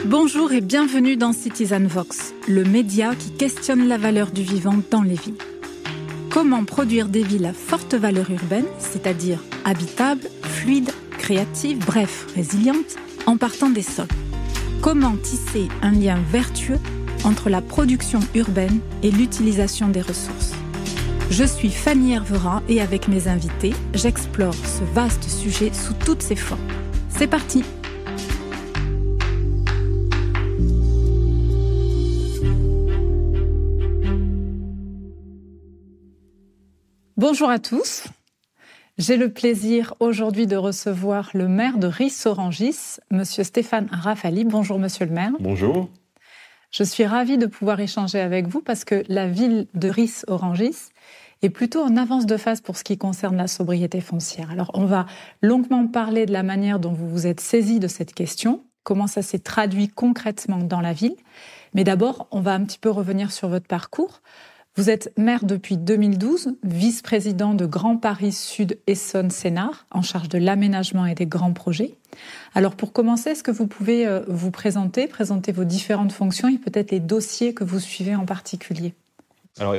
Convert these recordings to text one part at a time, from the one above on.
Bonjour et bienvenue dans Citizen Vox, le média qui questionne la valeur du vivant dans les villes. Comment produire des villes à forte valeur urbaine, c'est-à-dire habitables, fluides, créatives, bref, résilientes, en partant des sols? Comment tisser un lien vertueux entre la production urbaine et l'utilisation des ressources? Je suis Fanny Herverin et avec mes invités, j'explore ce vaste sujet sous toutes ses formes. C'est parti! Bonjour à tous. J'ai le plaisir aujourd'hui de recevoir le maire de Ris-Orangis, monsieur Stéphane Rafali. Bonjour monsieur le maire. Bonjour. Je suis ravie de pouvoir échanger avec vous parce que la ville de Ris-Orangis est plutôt en avance de phase pour ce qui concerne la sobriété foncière. Alors on va longuement parler de la manière dont vous vous êtes saisi de cette question, comment ça s'est traduit concrètement dans la ville. Mais d'abord, on va un petit peu revenir sur votre parcours. Vous êtes maire depuis 2012, vice-président de Grand Paris Sud Essonne-Sénart, en charge de l'aménagement et des grands projets. Alors pour commencer, est-ce que vous pouvez vous présenter vos différentes fonctions et peut-être les dossiers que vous suivez en particulier? Alors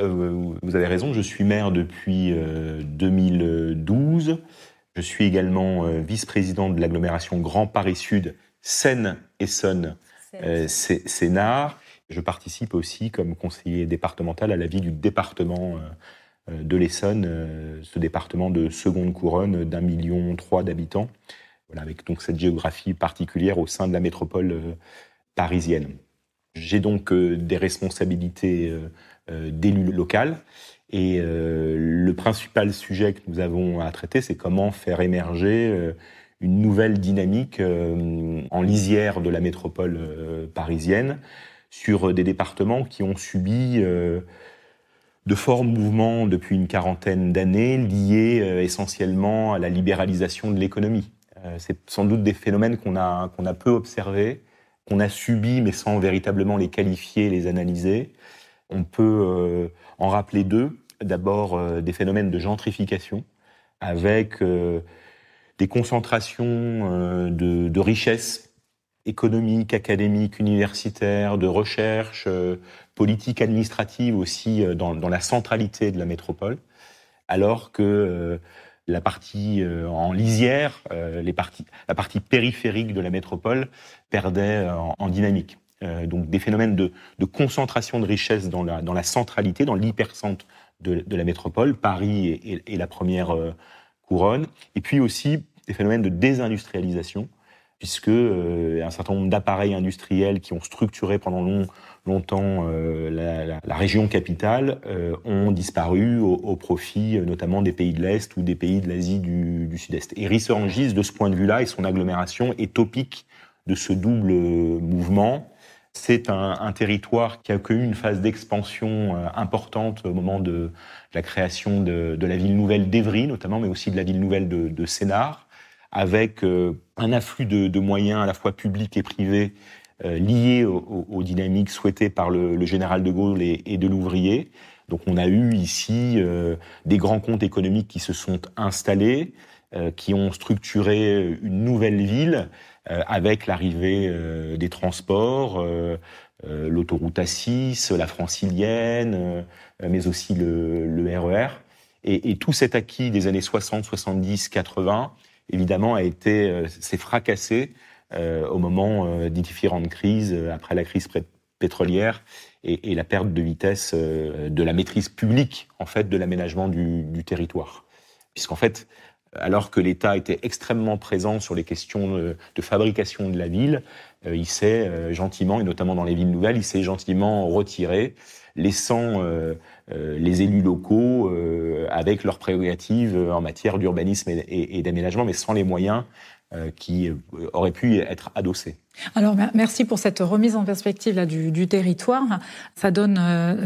vous avez raison, je suis maire depuis 2012. Je suis également vice-président de l'agglomération Grand Paris Sud Seine-Essonne-Sénart. Je participe aussi comme conseiller départemental à la vie du département de l'Essonne, ce département de seconde couronne d'1,3 million d'habitants, voilà, avec donc cette géographie particulière au sein de la métropole parisienne. J'ai donc des responsabilités d'élu local et le principal sujet que nous avons à traiter, c'est comment faire émerger une nouvelle dynamique en lisière de la métropole parisienne, sur des départements qui ont subi de forts mouvements depuis une quarantaine d'années, liés essentiellement à la libéralisation de l'économie. C'est sans doute des phénomènes qu'on a peu observés, qu'on a subis, mais sans véritablement les qualifier, les analyser. On peut en rappeler deux. D'abord, des phénomènes de gentrification, avec des concentrations de richesses économique, académique, universitaire, de recherche, politique, administrative aussi dans la centralité de la métropole, alors que la partie en lisière, la partie périphérique de la métropole perdait en dynamique. Donc des phénomènes de concentration de richesse dans la centralité, dans l'hypercentre de la métropole, Paris est la première couronne, et puis aussi des phénomènes de désindustrialisation, puisque un certain nombre d'appareils industriels qui ont structuré pendant longtemps la région capitale ont disparu au profit notamment des pays de l'Est ou des pays de l'Asie du Sud-Est. Et Ris-Orangis, de ce point de vue-là, et son agglomération est topique de ce double mouvement. C'est un territoire qui a connu une phase d'expansion importante au moment de la création de la ville nouvelle d'Évry, notamment, mais aussi de la ville nouvelle de Sénart, avec un afflux de moyens à la fois publics et privés liés aux dynamiques souhaitées par le général de Gaulle et de l'ouvrier. Donc on a eu ici des grands comptes économiques qui se sont installés, qui ont structuré une nouvelle ville avec l'arrivée des transports, l'autoroute A6, la francilienne, mais aussi le RER. Et tout cet acquis des années 60, 70, 80, évidemment, s'est fracassé au moment des différentes crises, après la crise pétrolière et la perte de vitesse de la maîtrise publique, en fait, de l'aménagement du territoire. Puisqu'en fait, alors que l'État était extrêmement présent sur les questions de fabrication de la ville, il s'est gentiment, et notamment dans les villes nouvelles, il s'est gentiment retiré, laissant les élus locaux avec leurs prérogatives en matière d'urbanisme et d'aménagement, mais sans les moyens qui auraient pu être adossés. Alors, merci pour cette remise en perspective là, du territoire. Ça donne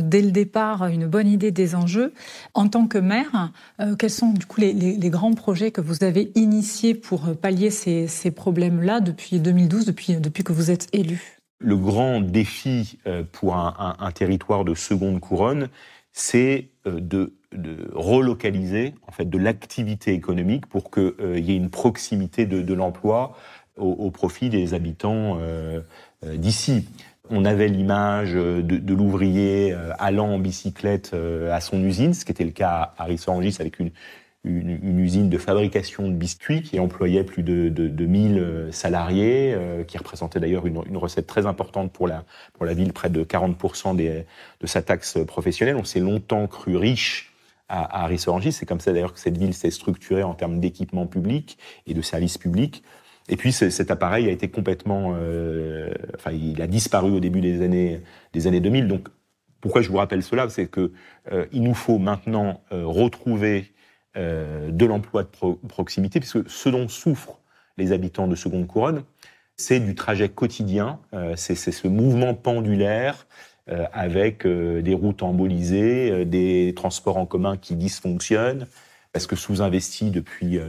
dès le départ une bonne idée des enjeux. En tant que maire, quels sont du coup les grands projets que vous avez initiés pour pallier ces problèmes-là depuis 2012, depuis que vous êtes élu? Le grand défi pour un territoire de seconde couronne, c'est de relocaliser en fait de l'activité économique pour qu'il y ait une proximité de l'emploi au profit des habitants d'ici. On avait l'image de l'ouvrier allant en bicyclette à son usine, ce qui était le cas à Ris-Orangis avec une usine de fabrication de biscuits qui employait plus de 1000 salariés, qui représentait d'ailleurs une recette très importante pour la ville, près de 40% de sa taxe professionnelle. On s'est longtemps cru riche à Ris-Orangis. C'est comme ça d'ailleurs que cette ville s'est structurée en termes d'équipements publics et de services publics. Et puis cet appareil a été complètement, il a disparu au début des années 2000. Donc pourquoi je vous rappelle cela, c'est que il nous faut maintenant retrouver de l'emploi de proximité, puisque ce dont souffrent les habitants de Seconde Couronne, c'est du trajet quotidien, c'est ce mouvement pendulaire avec des routes embolisées, des transports en commun qui dysfonctionnent, parce que sous-investi depuis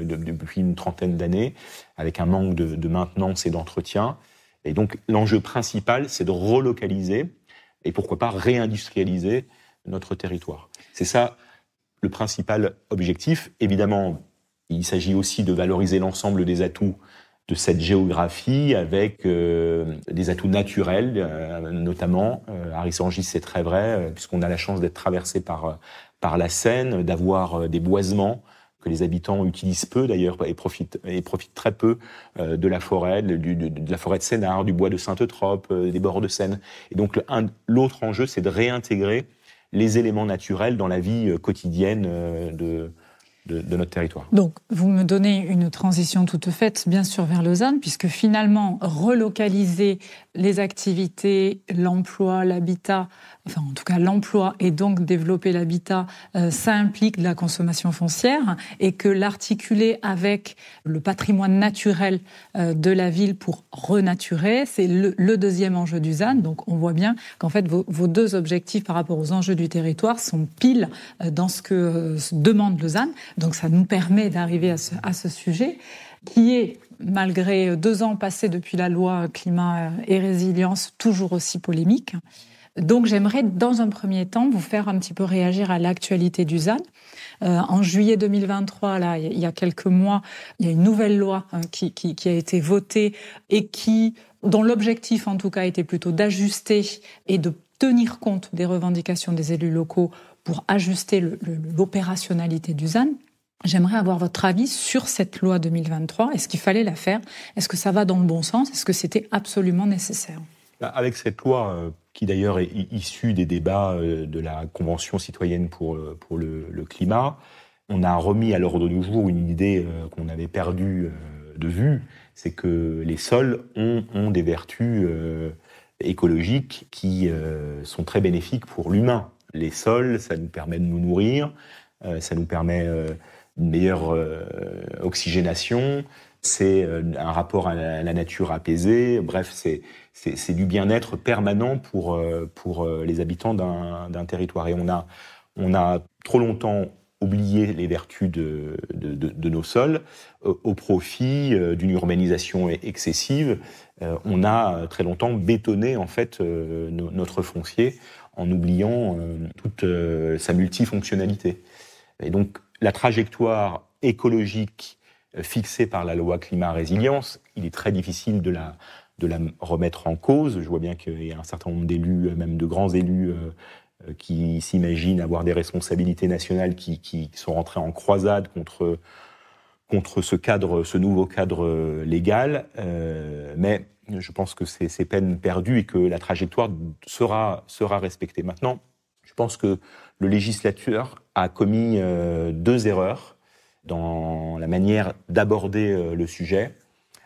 une trentaine d'années, avec un manque de maintenance et d'entretien. Et donc, l'enjeu principal, c'est de relocaliser et pourquoi pas réindustrialiser notre territoire. C'est ça le principal objectif. Évidemment, il s'agit aussi de valoriser l'ensemble des atouts de cette géographie avec des atouts naturels, notamment. À Ris-Orangis, c'est très vrai, puisqu'on a la chance d'être traversé par la Seine, d'avoir des boisements que les habitants utilisent peu d'ailleurs et profitent très peu de la forêt, de la forêt de Sénart, du bois de Sainte-Eutrope, des bords de Seine. Et donc l'autre enjeu, c'est de réintégrer les éléments naturels dans la vie quotidienne de notre territoire. Donc, vous me donnez une transition toute faite, bien sûr, vers Lausanne, puisque finalement, relocaliser les activités, l'emploi, l'habitat, enfin, en tout cas, l'emploi et donc développer l'habitat, ça implique de la consommation foncière et que l'articuler avec le patrimoine naturel de la ville pour renaturer, c'est le deuxième enjeu du ZAN. Donc, on voit bien qu'en fait, vos deux objectifs par rapport aux enjeux du territoire sont pile dans ce que demande le ZAN. Donc ça nous permet d'arriver à ce sujet qui est, malgré 2 ans passés depuis la loi climat et résilience, toujours aussi polémique. Donc j'aimerais, dans un premier temps, vous faire un petit peu réagir à l'actualité du ZAN. En juillet 2023, là, il y a quelques mois, il y a une nouvelle loi qui a été votée et dont l'objectif, en tout cas, était plutôt d'ajuster et de tenir compte des revendications des élus locaux pour ajuster l'opérationnalité du ZAN. J'aimerais avoir votre avis sur cette loi 2023. Est-ce qu'il fallait la faire ? Est-ce que ça va dans le bon sens ? Est-ce que c'était absolument nécessaire ? Avec cette loi, qui d'ailleurs est issue des débats de la Convention citoyenne pour le climat, on a remis à l'ordre du jour une idée qu'on avait perdue de vue, c'est que les sols ont des vertus écologiques qui sont très bénéfiques pour l'humain. Les sols, ça nous permet de nous nourrir, ça nous permet une meilleure oxygénation, c'est un rapport à la nature apaisé, bref, c'est du bien-être permanent pour les habitants d'un territoire. Et on a trop longtemps oublié les vertus de nos sols au profit d'une urbanisation excessive. On a très longtemps bétonné en fait notre foncier en oubliant toute sa multifonctionnalité. Et donc la trajectoire écologique fixée par la loi climat-résilience, il est très difficile de la remettre en cause. Je vois bien qu'il y a un certain nombre d'élus, même de grands élus, qui s'imaginent avoir des responsabilités nationales qui sont rentrés en croisade contre ce nouveau cadre légal. Mais je pense que c'est peine perdue et que la trajectoire sera respectée. Maintenant, je pense que le législateur a commis 2 erreurs dans la manière d'aborder le sujet.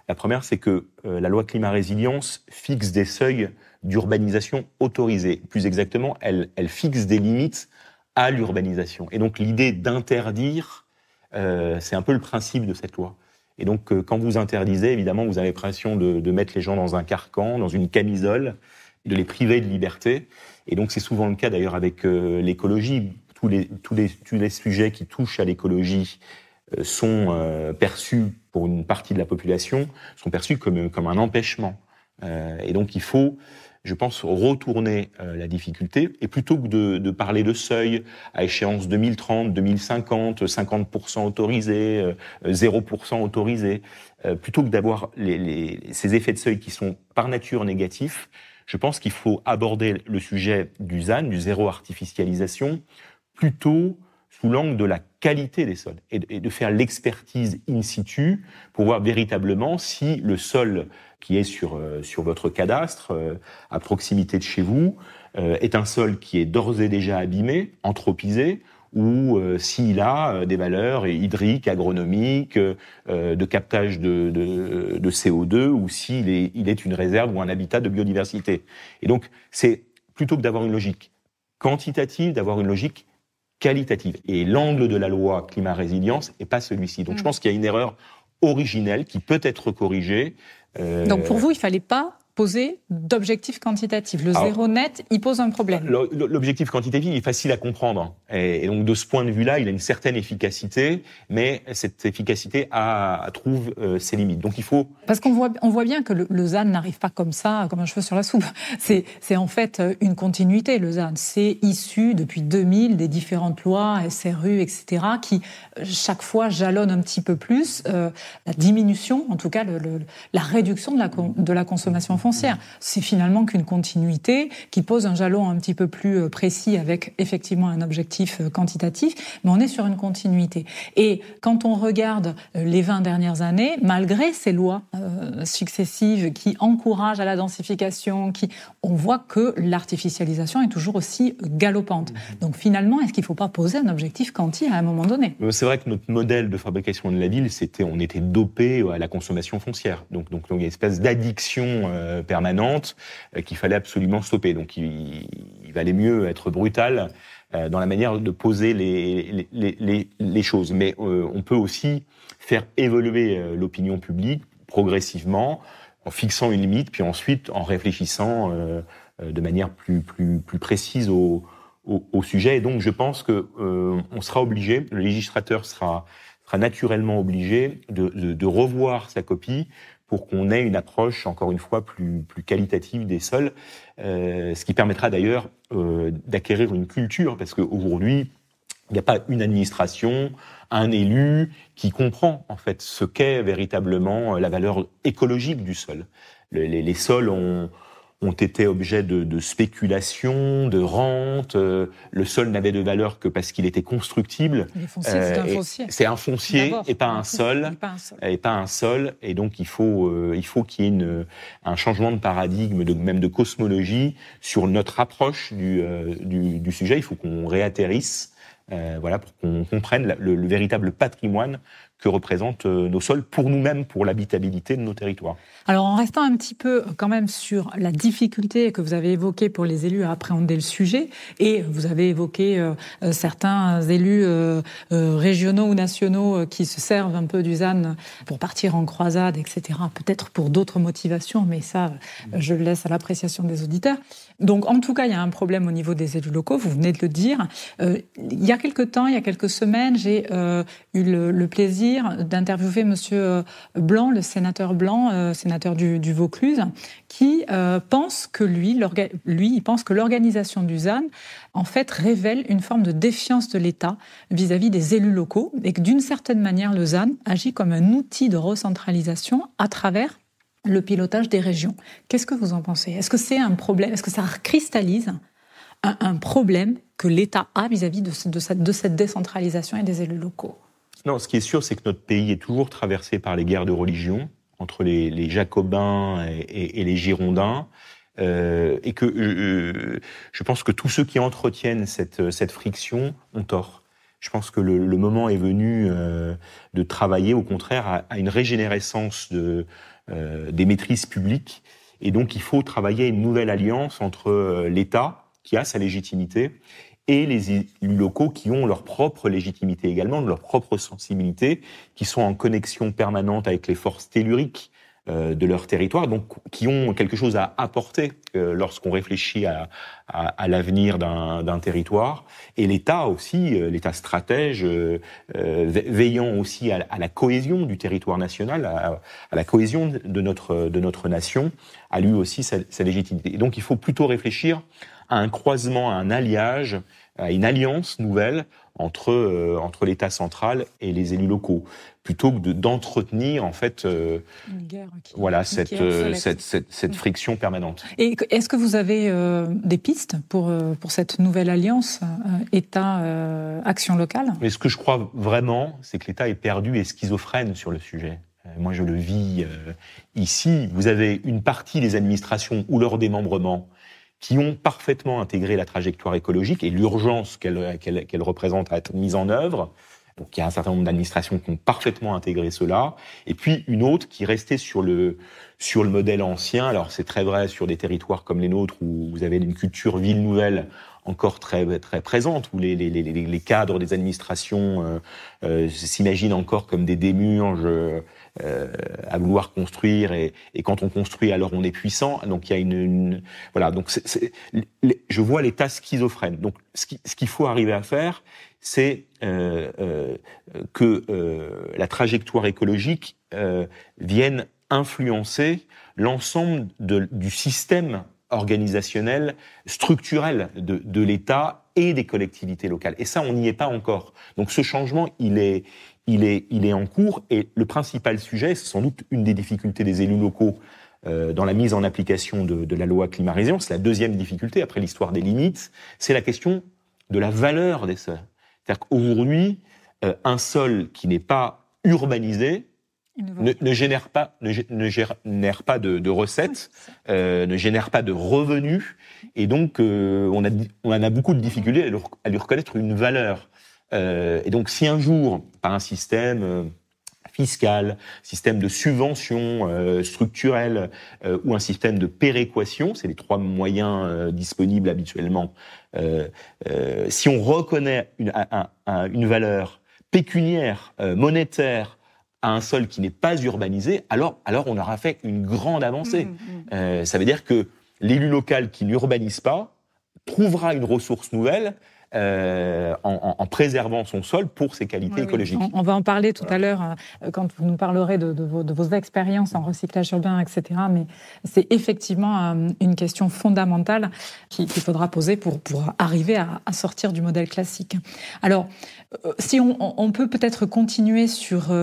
La première, c'est que la loi climat-résilience fixe des seuils d'urbanisation autorisés. Plus exactement, elle fixe des limites à l'urbanisation. Et donc l'idée d'interdire, c'est un peu le principe de cette loi. Et donc quand vous interdisez, évidemment, vous avez l'impression de mettre les gens dans un carcan, dans une camisole, de les priver de liberté. Et donc c'est souvent le cas d'ailleurs avec l'écologie. Tous les sujets qui touchent à l'écologie sont perçus, pour une partie de la population, sont perçus comme un empêchement. Et donc il faut, je pense, retourner la difficulté, et plutôt que de parler de seuil à échéance 2030, 2050, 50% autorisés, 0% autorisés, plutôt que d'avoir ces effets de seuil qui sont par nature négatifs, je pense qu'il faut aborder le sujet du ZAN, du zéro artificialisation, plutôt sous l'angle de la qualité des sols et de faire l'expertise in situ pour voir véritablement si le sol qui est sur votre cadastre, à proximité de chez vous, est un sol qui est d'ores et déjà abîmé, anthropisé, ou s'il a des valeurs hydriques, agronomiques, de captage de CO2, ou s'il est une réserve ou un habitat de biodiversité. Et donc, c'est plutôt que d'avoir une logique quantitative, d'avoir une logique qualitative. Et l'angle de la loi climat-résilience n'est pas celui-ci. Donc je pense qu'il y a une erreur originelle qui peut être corrigée. Donc pour vous, il ne fallait pas poser d'objectif quantitatif. Le zéro net, il pose un problème. L'objectif quantitatif est facile à comprendre. Et donc de ce point de vue-là, il a une certaine efficacité, mais cette efficacité trouve ses limites. Donc il faut... Parce qu'on voit bien que le ZAN n'arrive pas comme ça, comme un cheveu sur la soupe. C'est en fait une continuité, le ZAN. C'est issu depuis 2000 des différentes lois, SRU, etc., qui chaque fois jalonnent un petit peu plus la diminution, en tout cas la réduction de la consommation foncière. C'est finalement qu'une continuité qui pose un jalon un petit peu plus précis avec effectivement un objectif quantitatif, mais on est sur une continuité. Et quand on regarde les 20 dernières années, malgré ces lois successives qui encouragent à la densification, on voit que l'artificialisation est toujours aussi galopante. Donc finalement, est-ce qu'il ne faut pas poser un objectif quanti à un moment donné ? C'est vrai que notre modèle de fabrication de la ville, on était dopé à la consommation foncière. Donc il y a une espèce d'addiction permanente qu'il fallait absolument stopper. Donc il valait mieux être brutal dans la manière de poser les choses. Mais on peut aussi faire évoluer l'opinion publique progressivement en fixant une limite, puis ensuite en réfléchissant de manière plus précise au sujet. Et donc je pense que on sera obligé, le législateur sera naturellement obligé de revoir sa copie pour qu'on ait une approche, encore une fois, plus qualitative des sols, ce qui permettra d'ailleurs d'acquérir une culture, parce qu'aujourd'hui, il n'y a pas une administration, un élu qui comprend en fait ce qu'est véritablement la valeur écologique du sol. Les sols ont été objet de spéculation, de rente. Le sol n'avait de valeur que parce qu'il était constructible. Les fonciers, c'est un foncier. C'est un foncier et pas un sol. Et donc il faut qu'il y ait un changement de paradigme, même de cosmologie sur notre approche du sujet. Il faut qu'on réatterrisse, pour qu'on comprenne le véritable patrimoine que représentent nos sols pour nous-mêmes, pour l'habitabilité de nos territoires. Alors, en restant un petit peu quand même sur la difficulté que vous avez évoquée pour les élus à appréhender le sujet, et vous avez évoqué certains élus régionaux ou nationaux qui se servent un peu du ZAN pour partir en croisade, etc., peut-être pour d'autres motivations, mais ça, je le laisse à l'appréciation des auditeurs. Donc, en tout cas, il y a un problème au niveau des élus locaux, vous venez de le dire. Il y a quelques semaines, j'ai eu le plaisir d'interviewer Monsieur Blanc, le sénateur Blanc, sénateur du Vaucluse, qui pense que il pense que l'organisation du ZAN, en fait, révèle une forme de défiance de l'État vis-à-vis des élus locaux, et que d'une certaine manière, le ZAN agit comme un outil de recentralisation à travers le pilotage des régions. Qu'est-ce que vous en pensez ? Est-ce que c'est un problème ? Est-ce que ça cristallise un problème que l'État a vis-à-vis de cette décentralisation et des élus locaux ? Non, ce qui est sûr, c'est que notre pays est toujours traversé par les guerres de religion entre les Jacobins et les Girondins, et que je pense que tous ceux qui entretiennent cette friction ont tort. Je pense que le moment est venu de travailler, au contraire, à une régénérescence des maîtrises publiques, et donc il faut travailler à une nouvelle alliance entre l'État, qui a sa légitimité, et les élus locaux qui ont leur propre légitimité également, leur propre sensibilité, qui sont en connexion permanente avec les forces telluriques de leur territoire, donc qui ont quelque chose à apporter lorsqu'on réfléchit à l'avenir d'un territoire. Et l'État aussi, l'État stratège, veillant aussi à la cohésion du territoire national, à la cohésion de notre nation, a lui aussi sa légitimité. Et donc il faut plutôt réfléchir à un croisement, à un alliage, à une alliance nouvelle entre l'État central et les élus locaux, plutôt que d'entretenir en fait cette friction permanente. Et est-ce que vous avez des pistes pour cette nouvelle alliance État-action locale ? Mais ce que je crois vraiment, c'est que l'État est perdu et schizophrène sur le sujet. Moi, je le vis ici. Vous avez une partie des administrations ou leurs démembrements qui ont parfaitement intégré la trajectoire écologique et l'urgence qu'elle représente à être mise en œuvre. Donc, il y a un certain nombre d'administrations qui ont parfaitement intégré cela. Et puis, une autre qui restait sur le modèle ancien. Alors, c'est très vrai sur des territoires comme les nôtres où vous avez une culture ville nouvelle encore très, très présente, où les cadres des administrations s'imaginent encore comme des démiurges à vouloir construire, et quand on construit, alors on est puissant. Donc il y a voilà. Donc je vois l'État schizophrène. Donc ce qu'il faut arriver à faire, c'est que la trajectoire écologique vienne influencer l'ensemble du système organisationnel, structurel de l'État et des collectivités locales. Et ça, on n'y est pas encore. Donc ce changement, il est en cours, et le principal sujet, c'est sans doute une des difficultés des élus locaux dans la mise en application de la loi climat résilience. La deuxième difficulté, après l'histoire des limites, c'est la question de la valeur des sols. C'est-à-dire qu'aujourd'hui, un sol qui n'est pas urbanisé ne génère pas de recettes, ne génère pas de revenus, et donc on a beaucoup de difficultés à lui reconnaître une valeur. Et donc si un jour, par un système fiscal, système de subvention structurelle ou un système de péréquation, c'est les trois moyens disponibles habituellement, si on reconnaît une valeur pécuniaire, monétaire, à un sol qui n'est pas urbanisé, alors on aura fait une grande avancée. Ça veut dire que l'élu local qui n'urbanise pas trouvera une ressource nouvelle en préservant son sol pour ses qualités écologiques. On va en parler tout à l'heure quand vous nous parlerez de vos expériences en recyclage urbain, etc. Mais c'est effectivement une question fondamentale qu'il faudra poser pour arriver à sortir du modèle classique. Alors, si on peut peut-être continuer sur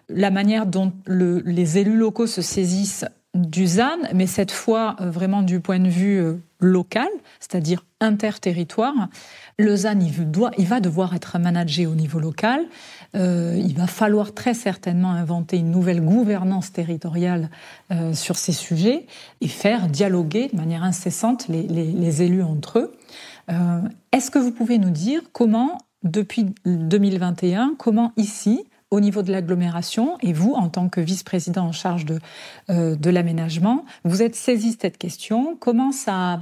la manière dont les élus locaux se saisissent du ZAN, mais cette fois vraiment du point de vue local, c'est-à-dire interterritoire. Le ZAN, il va devoir être managé au niveau local. Il va falloir très certainement inventer une nouvelle gouvernance territoriale sur ces sujets et faire dialoguer de manière incessante les élus entre eux. Est-ce que vous pouvez nous dire comment, depuis 2021, comment ici, au niveau de l'agglomération, et vous, en tant que vice-président en charge de l'aménagement, vous êtes saisi de cette question. Comment ça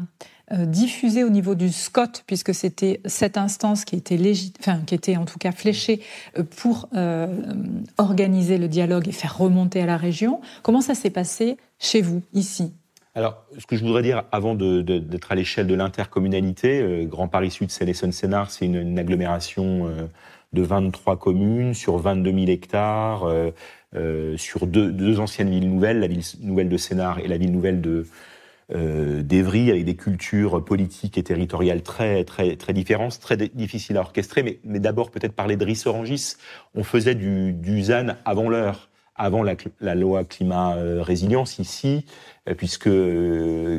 a diffusé au niveau du SCOT, puisque c'était cette instance qui était en tout cas fléchée pour organiser le dialogue et faire remonter à la région. Comment ça s'est passé chez vous, ici ? Alors, ce que je voudrais dire, avant d'être à l'échelle de l'intercommunalité, Grand Paris Sud, Seine-et-Saône-Sénart, c'est une agglomération de 23 communes, sur 22 000 hectares, sur deux anciennes villes nouvelles, la ville nouvelle de Sénart et la ville nouvelle d'Évry, avec des cultures politiques et territoriales très, très, très différentes, très difficiles à orchestrer. Mais d'abord, peut-être parler de Ris-Orangis. On faisait du ZAN avant l'heure, avant la loi climat résilience ici, puisque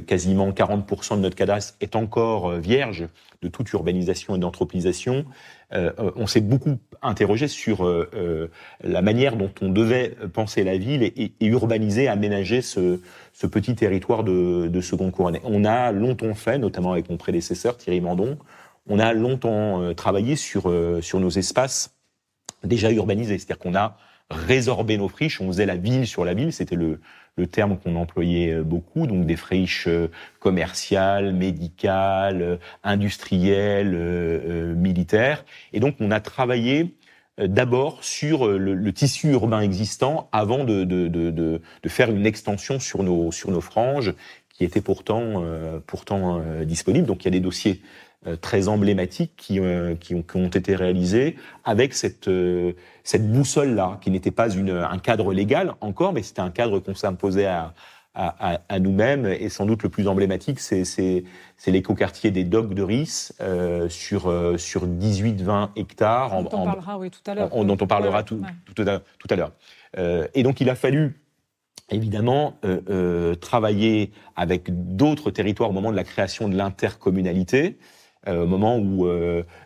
quasiment 40% de notre cadastre est encore vierge de toute urbanisation et d'anthropisation. On s'est beaucoup interrogé sur la manière dont on devait penser la ville et urbaniser, aménager ce petit territoire de seconde couronne. On a longtemps fait, notamment avec mon prédécesseur Thierry Mandon, on a longtemps travaillé sur nos espaces déjà urbanisés. C'est-à-dire qu'on a résorbé nos friches, on faisait la ville sur la ville, c'était le terme qu'on employait beaucoup, donc des friches commerciales, médicales, industrielles, militaires. Et donc on a travaillé d'abord sur le tissu urbain existant avant de faire une extension sur nos franges qui étaient pourtant disponibles. Donc il y a des dossiers très emblématiques qui ont été réalisés avec cette boussole-là, qui n'était pas un cadre légal encore, mais c'était un cadre qu'on s'imposait à nous-mêmes. Et sans doute le plus emblématique, c'est l'écoquartier des Docks de Ris sur 18-20 hectares. Dont on parlera tout à l'heure. Dont on parlera tout à l'heure. Et donc il a fallu évidemment travailler avec d'autres territoires au moment de la création de l'intercommunalité, au moment où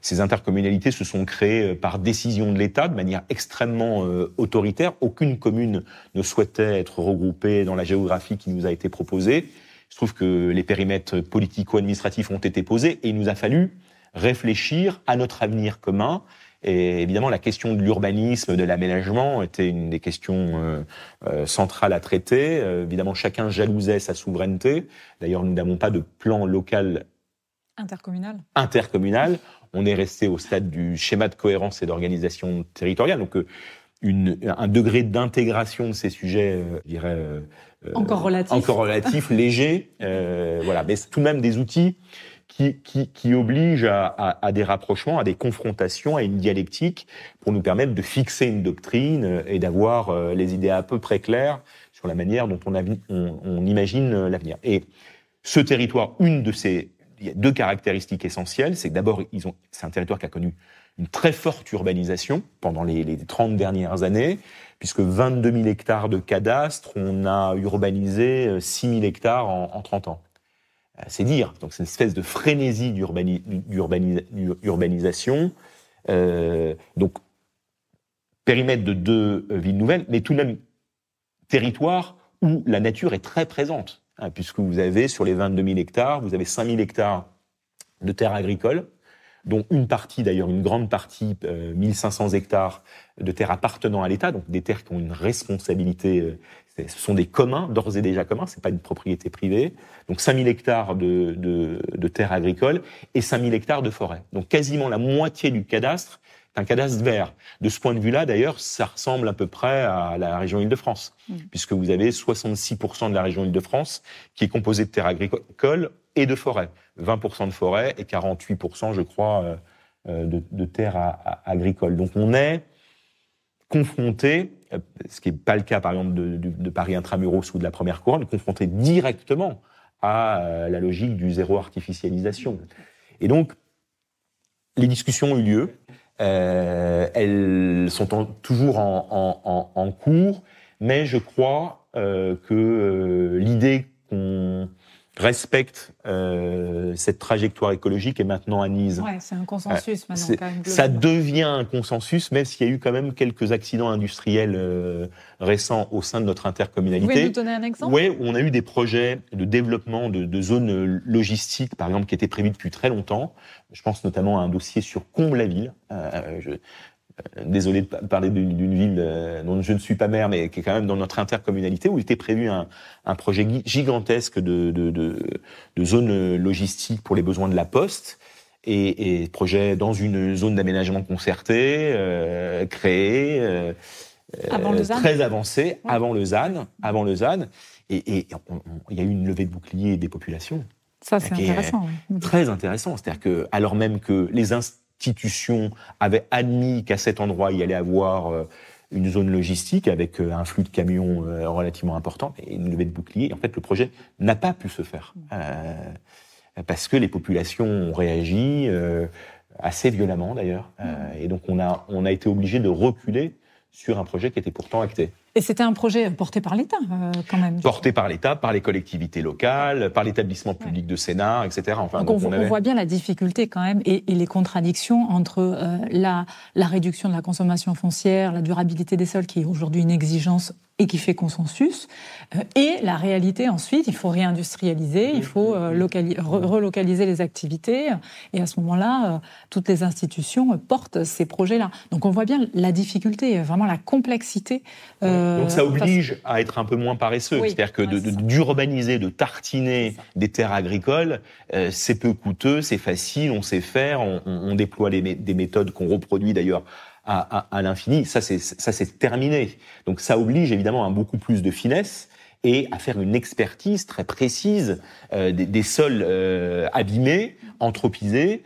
ces intercommunalités se sont créées par décision de l'État, de manière extrêmement autoritaire. Aucune commune ne souhaitait être regroupée dans la géographie qui nous a été proposée. Il se trouve que les périmètres politico-administratifs ont été posés et il nous a fallu réfléchir à notre avenir commun. Et évidemment, la question de l'urbanisme, de l'aménagement était une des questions centrales à traiter. Évidemment, chacun jalousait sa souveraineté. D'ailleurs, nous n'avons pas de plan local intercommunal. On est resté au stade du schéma de cohérence et d'organisation territoriale. Donc, un degré d'intégration de ces sujets, je dirais, encore relatif, léger. Voilà, mais c'est tout de même des outils qui oblige à des rapprochements, à des confrontations, à une dialectique pour nous permettre de fixer une doctrine et d'avoir les idées à peu près claires sur la manière dont on imagine l'avenir. Et ce territoire, il y a deux caractéristiques essentielles. C'est que d'abord, c'est un territoire qui a connu une très forte urbanisation pendant les 30 dernières années, puisque 22 000 hectares de cadastre, on a urbanisé 6 000 hectares en 30 ans. C'est dire. Donc c'est une espèce de frénésie d'urbanisation. Donc périmètre de 2 villes nouvelles, mais tout de même territoire où la nature est très présente, puisque vous avez sur les 22 000 hectares, vous avez 5 000 hectares de terres agricoles, dont une partie, d'ailleurs une grande partie, 1500 hectares de terres appartenant à l'État, donc des terres qui ont une responsabilité. Ce sont des communs, d'ores et déjà communs, c'est pas une propriété privée. Donc 5000 hectares de terres agricoles et 5000 hectares de forêt. Donc quasiment la moitié du cadastre est un cadastre vert. De ce point de vue-là, d'ailleurs, ça ressemble à peu près à la région Île-de-France, puisque vous avez 66% de la région Île-de-France qui est composée de terres agricoles et de forêts. 20% de forêts et 48%, je crois, de terres agricoles. Donc on est confronté, ce qui n'est pas le cas par exemple de Paris Intramuros ou de la Première Couronne, confronté directement à la logique du zéro artificialisation. Et donc, les discussions ont eu lieu, elles sont toujours en cours, mais je crois que l'idée qu'on respecte cette trajectoire écologique est maintenant admise. Ouais, c'est un consensus maintenant. Quand même, ça devient un consensus, même s'il y a eu quand même quelques accidents industriels récents au sein de notre intercommunalité. Vous pouvez nous donner un exemple ? Oui, on a eu des projets de développement de zones logistiques, par exemple, qui étaient prévus depuis très longtemps. Je pense notamment à un dossier sur Comble-la-Ville. Désolé de parler d'une ville dont je ne suis pas maire, mais qui est quand même dans notre intercommunalité, où il était prévu un projet gigantesque de zone logistique pour les besoins de la Poste, et projet dans une zone d'aménagement concerté, créée, très avancée, avant Lausanne, et il y a eu une levée de bouclier des populations. Ça, c'est intéressant. Très intéressant, c'est-à-dire que, alors même que les institutions avaient admis qu'à cet endroit, il y allait avoir une zone logistique avec un flux de camions relativement important et une levée de bouclier. En fait, le projet n'a pas pu se faire parce que les populations ont réagi assez violemment d'ailleurs. Et donc, on a été obligé de reculer sur un projet qui était pourtant acté. Et c'était un projet porté par l'État, quand même. Porté par l'État, par les collectivités locales, par l'établissement public de Sénart, etc. Enfin, donc on voit bien la difficulté quand même et les contradictions entre la réduction de la consommation foncière, la durabilité des sols, qui est aujourd'hui une exigence et qui fait consensus, et la réalité ensuite, il faut réindustrialiser, il faut relocaliser les activités, et à ce moment-là, toutes les institutions portent ces projets-là. Donc on voit bien la difficulté, vraiment la complexité. Donc ça oblige à être un peu moins paresseux, c'est-à-dire que d'urbaniser, de tartiner des terres agricoles, c'est peu coûteux, c'est facile, on sait faire, on déploie des méthodes qu'on reproduit d'ailleurs à l'infini, ça c'est terminé. Donc ça oblige évidemment à beaucoup plus de finesse et à faire une expertise très précise des sols abîmés, anthropisés,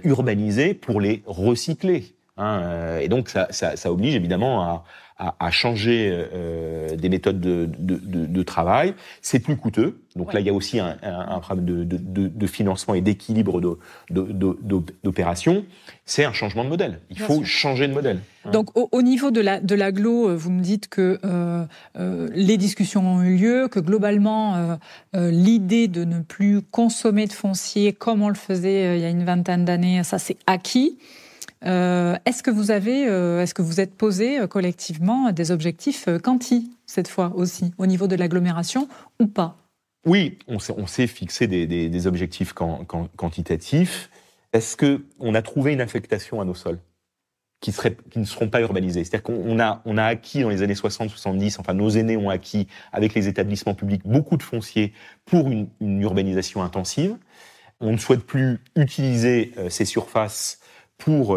urbanisés pour les recycler. Et donc ça oblige évidemment à changer des méthodes de travail. C'est plus coûteux. Donc là, il y a aussi un problème de financement et d'équilibre d'opération. C'est un changement de modèle. Il faut changer de modèle. Donc au niveau de l'agglo, vous me dites que les discussions ont eu lieu, que globalement, l'idée de ne plus consommer de foncier comme on le faisait il y a une vingtaine d'années, ça c'est acquis. Est-ce que vous êtes posé collectivement des objectifs quanti cette fois aussi au niveau de l'agglomération ou pas? Oui, on s'est fixé des objectifs quantitatifs. Est-ce que on a trouvé une affectation à nos sols qui ne seront pas urbanisés? C'est-à-dire qu'on a acquis dans les années 60-70, enfin nos aînés ont acquis avec les établissements publics beaucoup de foncier pour une urbanisation intensive. On ne souhaite plus utiliser ces surfaces pour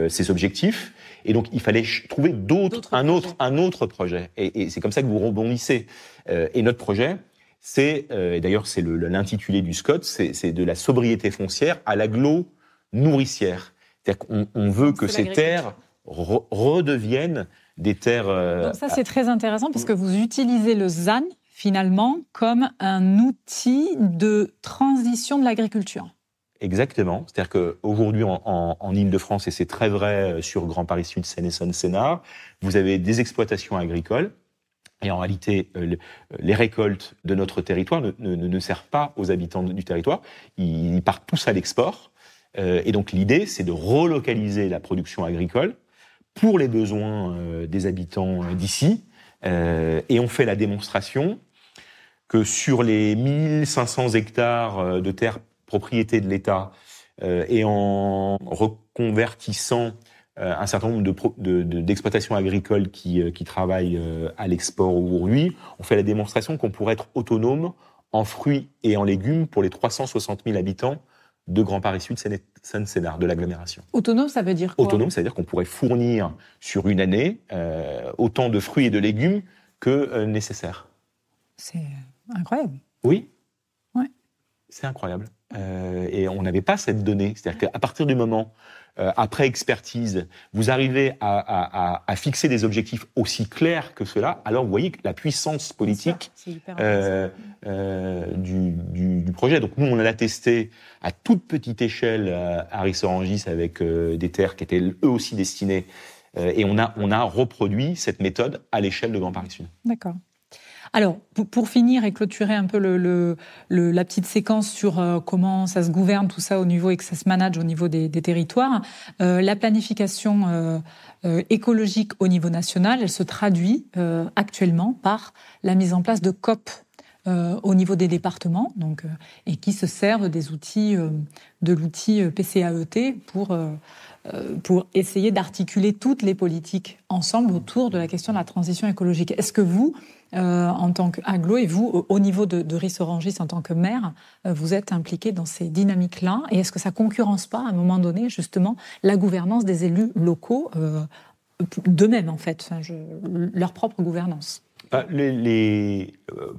ces objectifs, et donc il fallait trouver un autre projet. Et c'est comme ça que vous rebondissez. Et notre projet, c'est, et d'ailleurs c'est l'intitulé du SCOT, c'est de la sobriété foncière à l'agglo nourricière. C'est-à-dire qu'on veut que ces terres redeviennent des terres... Donc ça c'est très intéressant parce que vous utilisez le ZAN finalement comme un outil de transition de l'agriculture. Exactement. C'est-à-dire qu'aujourd'hui, en Île-de-France, et c'est très vrai sur Grand Paris Sud, Seine-et-Saône, Sénart, vous avez des exploitations agricoles. Et en réalité, les récoltes de notre territoire ne servent pas aux habitants du territoire. Ils partent tous à l'export. Et donc l'idée, c'est de relocaliser la production agricole pour les besoins des habitants d'ici. Et on fait la démonstration que sur les 1500 hectares de terres propriété de l'État, et en reconvertissant un certain nombre d'exploitations agricoles qui travaillent à l'export aujourd'hui, on fait la démonstration qu'on pourrait être autonome en fruits et en légumes pour les 360 000 habitants de Grand Paris Sud, Seine-Sénart, de l'agglomération. Autonome, ça veut dire quoi? Autonome, ça veut dire qu'on pourrait fournir sur une année autant de fruits et de légumes que nécessaire. C'est incroyable. Oui. Ouais. C'est incroyable. Et on n'avait pas cette donnée. C'est-à-dire qu'à partir du moment, après expertise, vous arrivez à fixer des objectifs aussi clairs que cela, alors vous voyez la puissance politique du projet. Donc nous, on l'a testé à toute petite échelle à Ris-Orangis avec des terres qui étaient eux aussi destinées. Et on a reproduit cette méthode à l'échelle de Grand Paris Sud. D'accord. Alors, pour finir et clôturer un peu la petite séquence sur comment ça se gouverne, tout ça au niveau et que ça se manage au niveau des territoires, la planification écologique au niveau national, elle se traduit actuellement par la mise en place de COP au niveau des départements, donc, et qui se servent des outils, de l'outil PCAET pour essayer d'articuler toutes les politiques ensemble autour de la question de la transition écologique. Est-ce que vous, en tant qu'agglo, et vous, au niveau de Ris-Orangis en tant que maire, vous êtes impliqué dans ces dynamiques-là? Et est-ce que ça concurrence pas, à un moment donné, justement, la gouvernance des élus locaux d'eux-mêmes, en fait, leur propre gouvernance?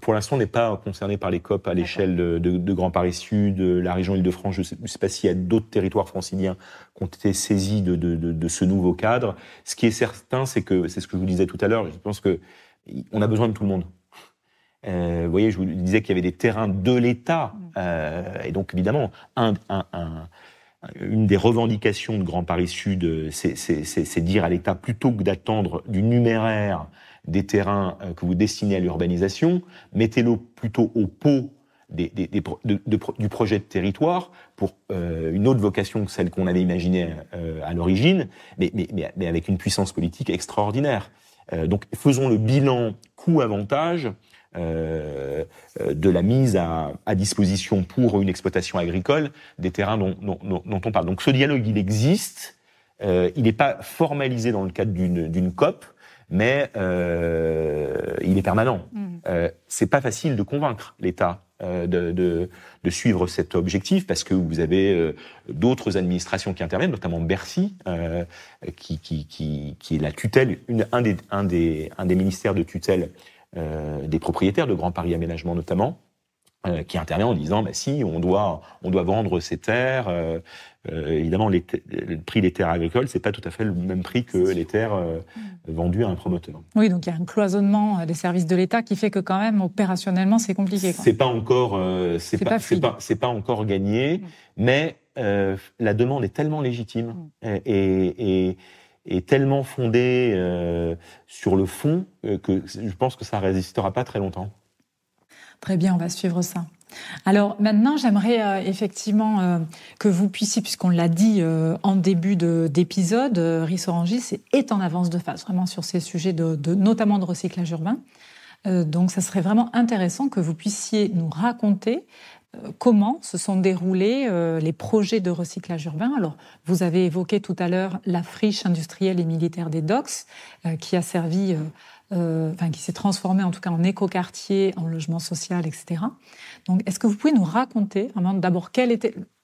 Pour l'instant, on n'est pas concerné par les COP à l'échelle de Grand Paris Sud, la région Île-de-France. Je ne sais pas s'il y a d'autres territoires franciliens qui ont été saisis de ce nouveau cadre. Ce qui est certain, c'est ce que je vous disais tout à l'heure, je pense qu'on a besoin de tout le monde. Vous voyez, je vous disais qu'il y avait des terrains de l'État. Et donc, évidemment, une des revendications de Grand Paris Sud, c'est dire à l'État, plutôt que d'attendre du numéraire des terrains que vous destinez à l'urbanisation, mettez-le plutôt au pot du projet de territoire pour une autre vocation que celle qu'on avait imaginée à l'origine, mais avec une puissance politique extraordinaire. Donc faisons le bilan coût-avantage de la mise à disposition pour une exploitation agricole des terrains dont on parle. Donc ce dialogue, il existe, il n'est pas formalisé dans le cadre d'une COP, mais il est permanent. C'est pas facile de convaincre l'État de suivre cet objectif, parce que vous avez d'autres administrations qui interviennent, notamment Bercy, qui est la tutelle, un des ministères de tutelle des propriétaires de Grand Paris Aménagement notamment, qui intervient en disant si on doit vendre ces terres, évidemment le prix des terres agricoles c'est pas tout à fait le même prix que les terres vendues à un promoteur. Oui, donc il y a un cloisonnement des services de l'État qui fait que quand même opérationnellement c'est compliqué. C'est pas encore c'est pas encore gagné, mais la demande est tellement légitime et tellement fondée sur le fond que je pense que ça résistera pas très longtemps. Très bien, on va suivre ça. Alors maintenant, j'aimerais effectivement que vous puissiez, puisqu'on l'a dit en début d'épisode, Ris-Orangis est en avance de phase vraiment sur ces sujets notamment de recyclage urbain. Donc ça serait vraiment intéressant que vous puissiez nous raconter comment se sont déroulés les projets de recyclage urbain. Alors, vous avez évoqué tout à l'heure la friche industrielle et militaire des Docks, qui a servi... qui s'est transformé en tout cas en écoquartier, en logement social, etc. Donc, est-ce que vous pouvez nous raconter, vraiment, d'abord,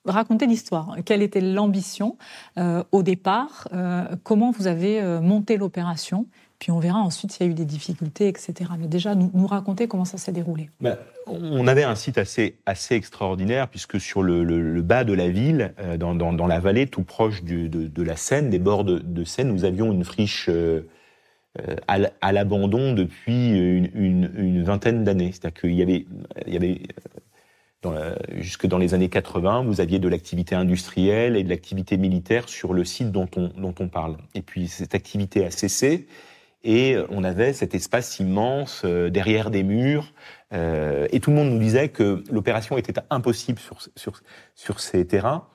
raconter l'histoire, quelle était l'ambition au départ, comment vous avez monté l'opération, puis on verra ensuite s'il y a eu des difficultés, etc. Mais déjà, nous raconter comment ça s'est déroulé. On avait un site assez extraordinaire, puisque sur le bas de la ville, dans la vallée, tout proche de la Seine, des bords de Seine, nous avions une friche à l'abandon depuis une vingtaine d'années. C'est-à-dire qu'il y avait jusque dans les années 80, vous aviez de l'activité industrielle et de l'activité militaire sur le site dont on parle. Et puis cette activité a cessé et on avait cet espace immense derrière des murs. Et tout le monde nous disait que l'opération était impossible sur ces terrains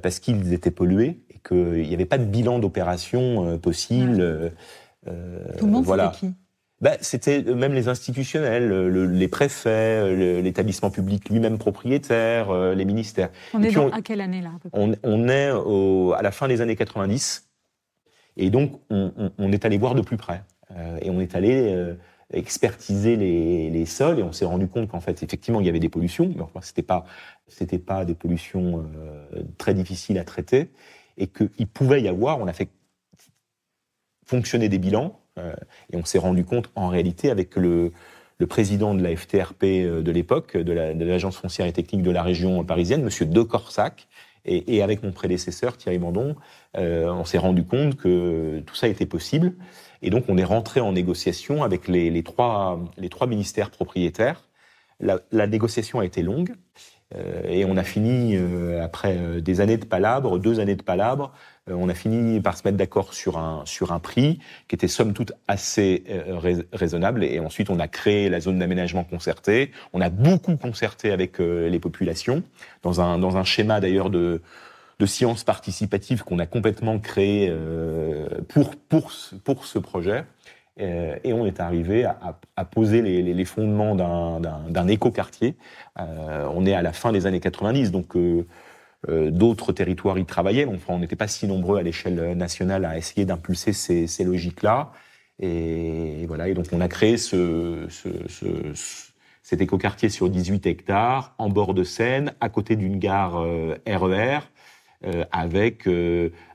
parce qu'ils étaient pollués et qu'il n'y avait pas de bilan d'opération possible. Tout le monde, c'était qui ? C'était même les institutionnels, les préfets, l'établissement public lui-même propriétaire, les ministères. On est à quelle année là à peu près ? On est à la fin des années 90, et donc on est allé voir de plus près. Et on est allé expertiser les sols, et on s'est rendu compte qu'en fait, effectivement, il y avait des pollutions, mais enfin, c'était pas des pollutions très difficiles à traiter, et qu'il pouvait y avoir, on a fait fonctionner des bilans, et on s'est rendu compte, en réalité, avec le président de la FTRP de l'époque, de l'Agence foncière et technique de la région parisienne, Monsieur De Corsac, et avec mon prédécesseur, Thierry Mandon, on s'est rendu compte que tout ça était possible. Et donc, on est rentré en négociation avec les trois ministères propriétaires. La négociation a été longue, et on a fini, après des années de palabres, 2 années de palabres, on a fini par se mettre d'accord sur un prix qui était somme toute assez raisonnable. Et ensuite, on a créé la zone d'aménagement concerté. On a beaucoup concerté avec les populations, dans un schéma d'ailleurs de sciences participatives qu'on a complètement créé pour ce projet. Et on est arrivé à poser les fondements d'un écoquartier. On est à la fin des années 90, donc d'autres territoires y travaillaient. Enfin, on n'était pas si nombreux à l'échelle nationale à essayer d'impulser ces logiques-là. Et voilà. Et donc, on a créé cet écoquartier sur 18 hectares, en bord de Seine, à côté d'une gare RER, avec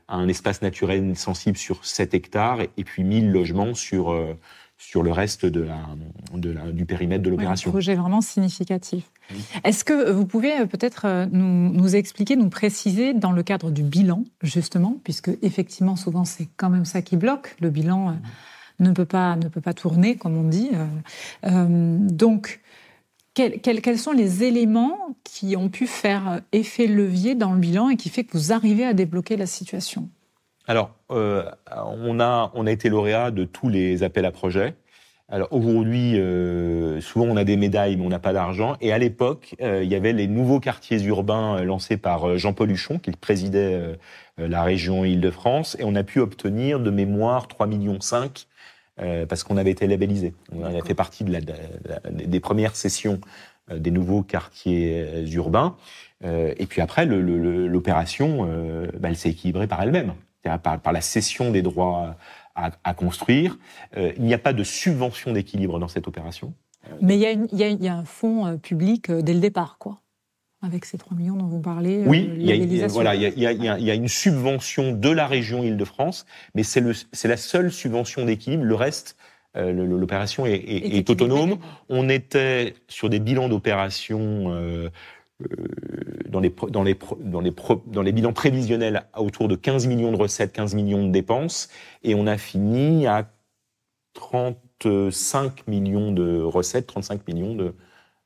un espace naturel sensible sur 7 hectares et puis 1000 logements sur le reste du périmètre de l'opération. Un projet vraiment significatif. Oui. Est-ce que vous pouvez peut-être nous expliquer, nous préciser dans le cadre du bilan, justement, puisque effectivement, souvent, c'est quand même ça qui bloque. Le bilan ne peut pas tourner, comme on dit. Donc, quels sont les éléments qui ont pu faire effet levier dans le bilan et qui fait que vous arrivez à débloquer la situation ? Alors, on a été lauréat de tous les appels à projets. Alors aujourd'hui, souvent on a des médailles, mais on n'a pas d'argent. Et à l'époque, il y avait les nouveaux quartiers urbains lancés par Jean-Paul Huchon, qui présidait la région Île-de-France, et on a pu obtenir de mémoire 3,5 millions parce qu'on avait été labellisé. On avait fait partie des premières sessions des nouveaux quartiers urbains. Et puis après, l'opération, elle s'est équilibrée par elle-même, par la cession des droits à construire. Il n'y a pas de subvention d'équilibre dans cette opération. Mais il y a un fonds public dès le départ, quoi. Avec ces 3 millions dont vous parlez. Oui, il y a une subvention de la région Île-de-France, mais c'est la seule subvention d'équilibre. Le reste, l'opération est autonome. On était sur des bilans d'opération dans les bilans prévisionnels autour de 15 millions de recettes, 15 millions de dépenses, et on a fini à 35 millions de recettes, 35 millions de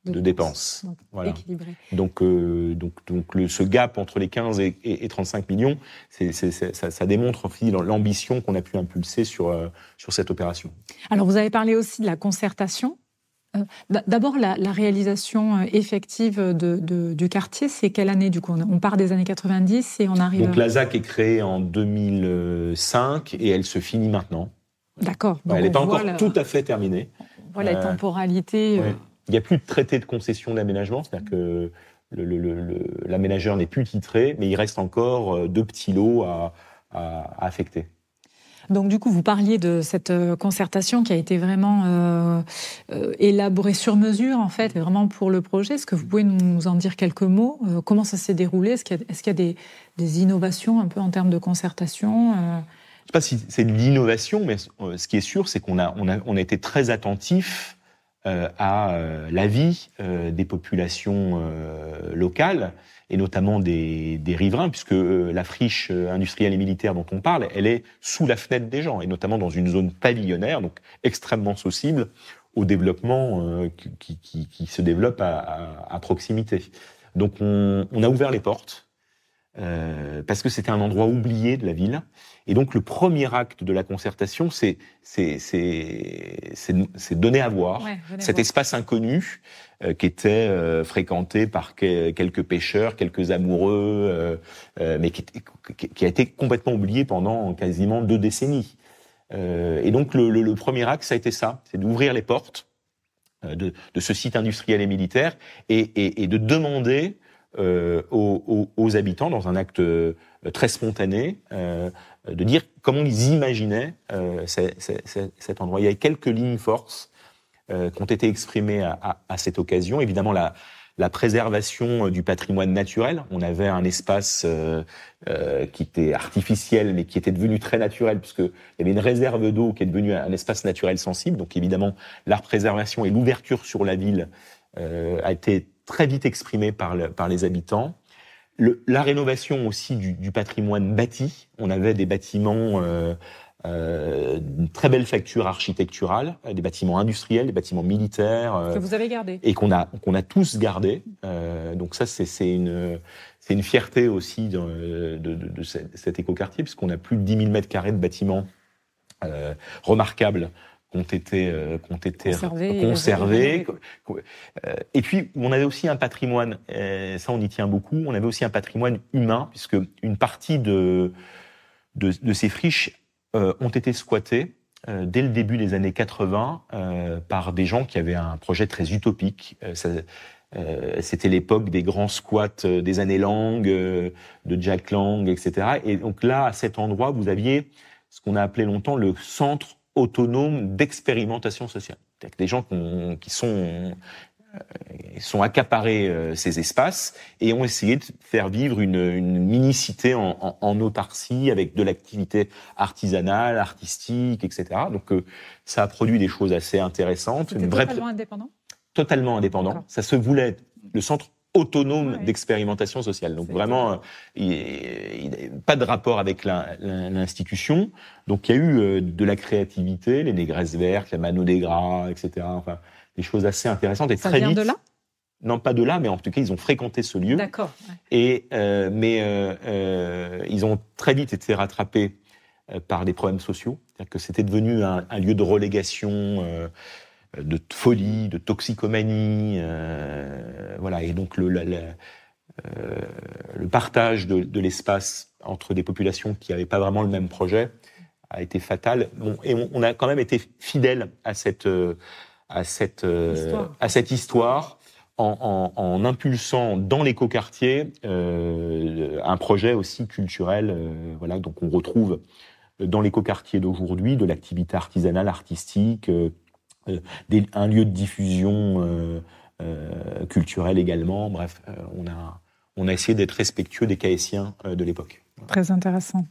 dépenses. Donc, voilà. Équilibré. Donc ce gap entre les 15 et 35 millions, ça démontre l'ambition qu'on a pu impulser sur cette opération. Alors, vous avez parlé aussi de la concertation. D'abord, la réalisation effective du quartier, c'est quelle année du coup? On part des années 90 et on arrive... Donc la ZAC est créée en 2005 et elle se finit maintenant. D'accord. Elle n'est pas encore tout à fait terminée. On voit la temporalité... Ouais. Il n'y a plus de traité de concession d'aménagement, c'est-à-dire que l'aménageur n'est plus titré, mais il reste encore 2 petits lots à affecter. Donc du coup, vous parliez de cette concertation qui a été vraiment élaborée sur mesure, en fait, et vraiment pour le projet. Est-ce que vous pouvez nous en dire quelques mots? Comment ça s'est déroulé? Est-ce qu'il y a des innovations un peu en termes de concertation? Je ne sais pas si c'est de l'innovation, mais ce qui est sûr, c'est qu'on a été très attentifs à l'avis des populations locales, et notamment des riverains, puisque la friche industrielle et militaire dont on parle, elle est sous la fenêtre des gens, et notamment dans une zone pavillonnaire, donc extrêmement sensible au développement qui se développe à proximité. Donc on a ouvert les portes, parce que c'était un endroit oublié de la ville. Et donc le premier acte de la concertation, c'est donner à voir cet espace inconnu qui était fréquenté par quelques pêcheurs, quelques amoureux, mais qui a été complètement oublié pendant quasiment 2 décennies. Et donc le premier acte, ça a été ça, c'est d'ouvrir les portes de ce site industriel et militaire et de demander aux habitants, dans un acte très spontané, de dire comment ils imaginaient cet endroit. Il y a quelques lignes forces qui ont été exprimées à cette occasion. Évidemment, la préservation du patrimoine naturel. On avait un espace qui était artificiel, mais qui était devenu très naturel, puisqu'il y avait une réserve d'eau qui est devenue un espace naturel sensible. Donc évidemment, la préservation et l'ouverture sur la ville a été très vite exprimée par les habitants. La rénovation aussi du patrimoine bâti. On avait des bâtiments d'une très belle facture architecturale, des bâtiments industriels, des bâtiments militaires. Que vous avez gardés. Et qu'on a tous gardés. Donc ça, c'est une fierté aussi de cet écoquartier, puisqu'on a plus de 10 000 mètres carrés de bâtiments remarquables qui ont été conservés. Et puis, on avait aussi un patrimoine, ça on y tient beaucoup, on avait aussi un patrimoine humain, puisque une partie de ces friches ont été squattées dès le début des années 80 par des gens qui avaient un projet très utopique. C'était l'époque des grands squats des années Lang, de Jack Lang, etc. Et donc là, à cet endroit, vous aviez ce qu'on a appelé longtemps le centre autonome d'expérimentation sociale. C'est-à-dire que des gens qui sont accaparés ces espaces et ont essayé de faire vivre une mini-cité en autarcie avec de l'activité artisanale, artistique, etc. Donc ça a produit des choses assez intéressantes. C'était totalement indépendant ? Totalement indépendant. D'accord. Ça se voulait le centre autonome d'expérimentation sociale. Donc vraiment, pas de rapport avec l'institution. Donc il y a eu de la créativité, les négresses vertes, la Mano des Gras, etc. Enfin, des choses assez intéressantes. Et ça très vient vite, de là ? Non, pas de là, mais en tout cas, ils ont fréquenté ce lieu. D'accord. Et ils ont très vite été rattrapés par des problèmes sociaux. C'est-à-dire que c'était devenu un lieu de relégation, de folie, de toxicomanie, voilà. Et donc le partage de l'espace entre des populations qui n'avaient pas vraiment le même projet a été fatal. Bon, et on a quand même été fidèle à cette histoire en impulsant dans l'écoquartier un projet aussi culturel, voilà. Donc on retrouve dans l'écoquartier d'aujourd'hui de l'activité artisanale, artistique, un lieu de diffusion culturelle également. Bref, on a essayé d'être respectueux des Caïtiens de l'époque. Très intéressant.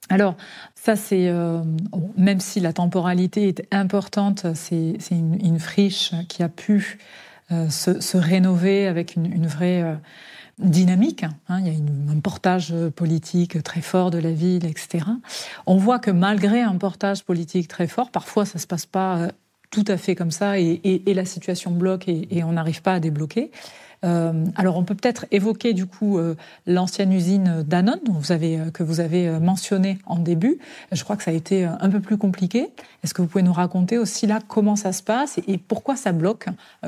Alors, ça, c'est même si la temporalité est importante, c'est une friche qui a pu se rénover avec une vraie dynamique. Il y a un portage politique très fort de la ville, etc. On voit que malgré un portage politique très fort, parfois ça se passe pas tout à fait comme ça et la situation bloque et on n'arrive pas à débloquer. Alors on peut peut-être évoquer du coup l'ancienne usine Danone que vous avez mentionnée en début. Je crois que ça a été un peu plus compliqué. Est-ce que vous pouvez nous raconter aussi là comment ça se passe et pourquoi ça bloque,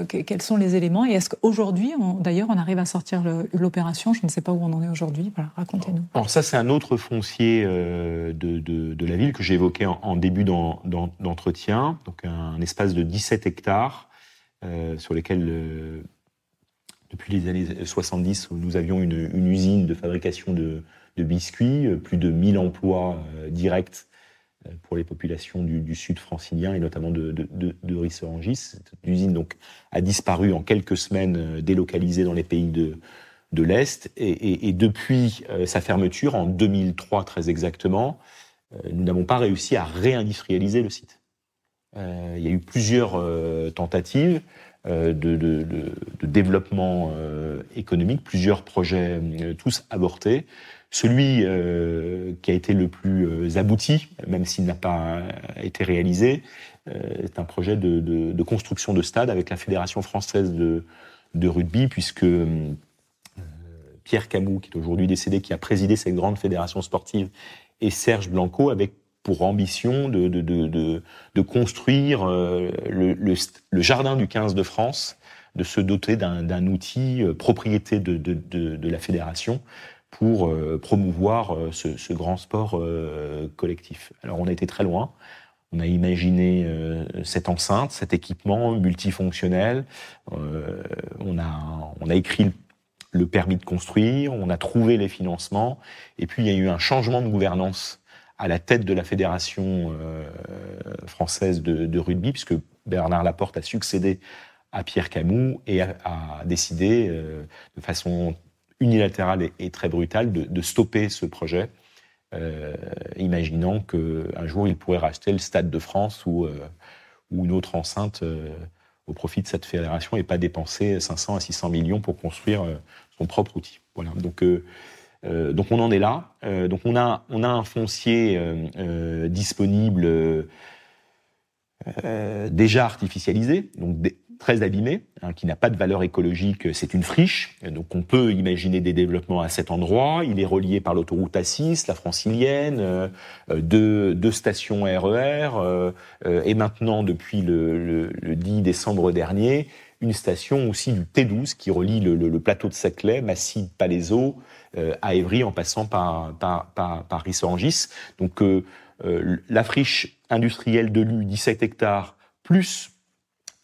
quels sont les éléments et est-ce qu'aujourd'hui d'ailleurs on arrive à sortir l'opération? Je ne sais pas où on en est aujourd'hui. Voilà, racontez-nous. Alors ça c'est un autre foncier de la ville que j'ai évoqué en début d'entretien, donc un espace de 17 hectares sur lesquels depuis les années 70, nous avions une usine de fabrication de biscuits, plus de 1000 emplois directs pour les populations du sud francilien et notamment de Ris-Orangis. Cette usine donc, a disparu en quelques semaines, délocalisée dans les pays de l'Est. Et depuis sa fermeture, en 2003 très exactement, nous n'avons pas réussi à réindustrialiser le site. Il y a eu plusieurs tentatives de développement économique, plusieurs projets, tous avortés. Celui qui a été le plus abouti, même s'il n'a pas été réalisé, c'est un projet de construction de stade avec la Fédération française de rugby, puisque Pierre Camus, qui est aujourd'hui décédé, qui a présidé cette grande fédération sportive, et Serge Blanco, avec pour ambition de construire le jardin du 15 de France, de se doter d'un outil propriété de la fédération pour promouvoir ce grand sport collectif. Alors on a été très loin. On a imaginé cette enceinte, cet équipement multifonctionnel. On a écrit le permis de construire, on a trouvé les financements, et puis il y a eu un changement de gouvernance à la tête de la Fédération française de rugby, puisque Bernard Laporte a succédé à Pierre Camus et a décidé de façon unilatérale et très brutale de stopper ce projet, imaginant qu'un jour il pourrait racheter le Stade de France ou une autre enceinte au profit de cette fédération et pas dépenser 500 à 600 millions pour construire son propre outil. Voilà. Donc on en est là. Donc on a un foncier disponible déjà artificialisé, donc très abîmé, qui n'a pas de valeur écologique. C'est une friche, donc on peut imaginer des développements à cet endroit. Il est relié par l'autoroute A6, la francilienne, deux stations RER, et maintenant depuis le 10 décembre dernier, une station aussi du T12 qui relie le plateau de Saclay, Massy, Palaiseau, à Évry en passant par Ris-Orangis. Donc la friche industrielle de l'U, 17 hectares, plus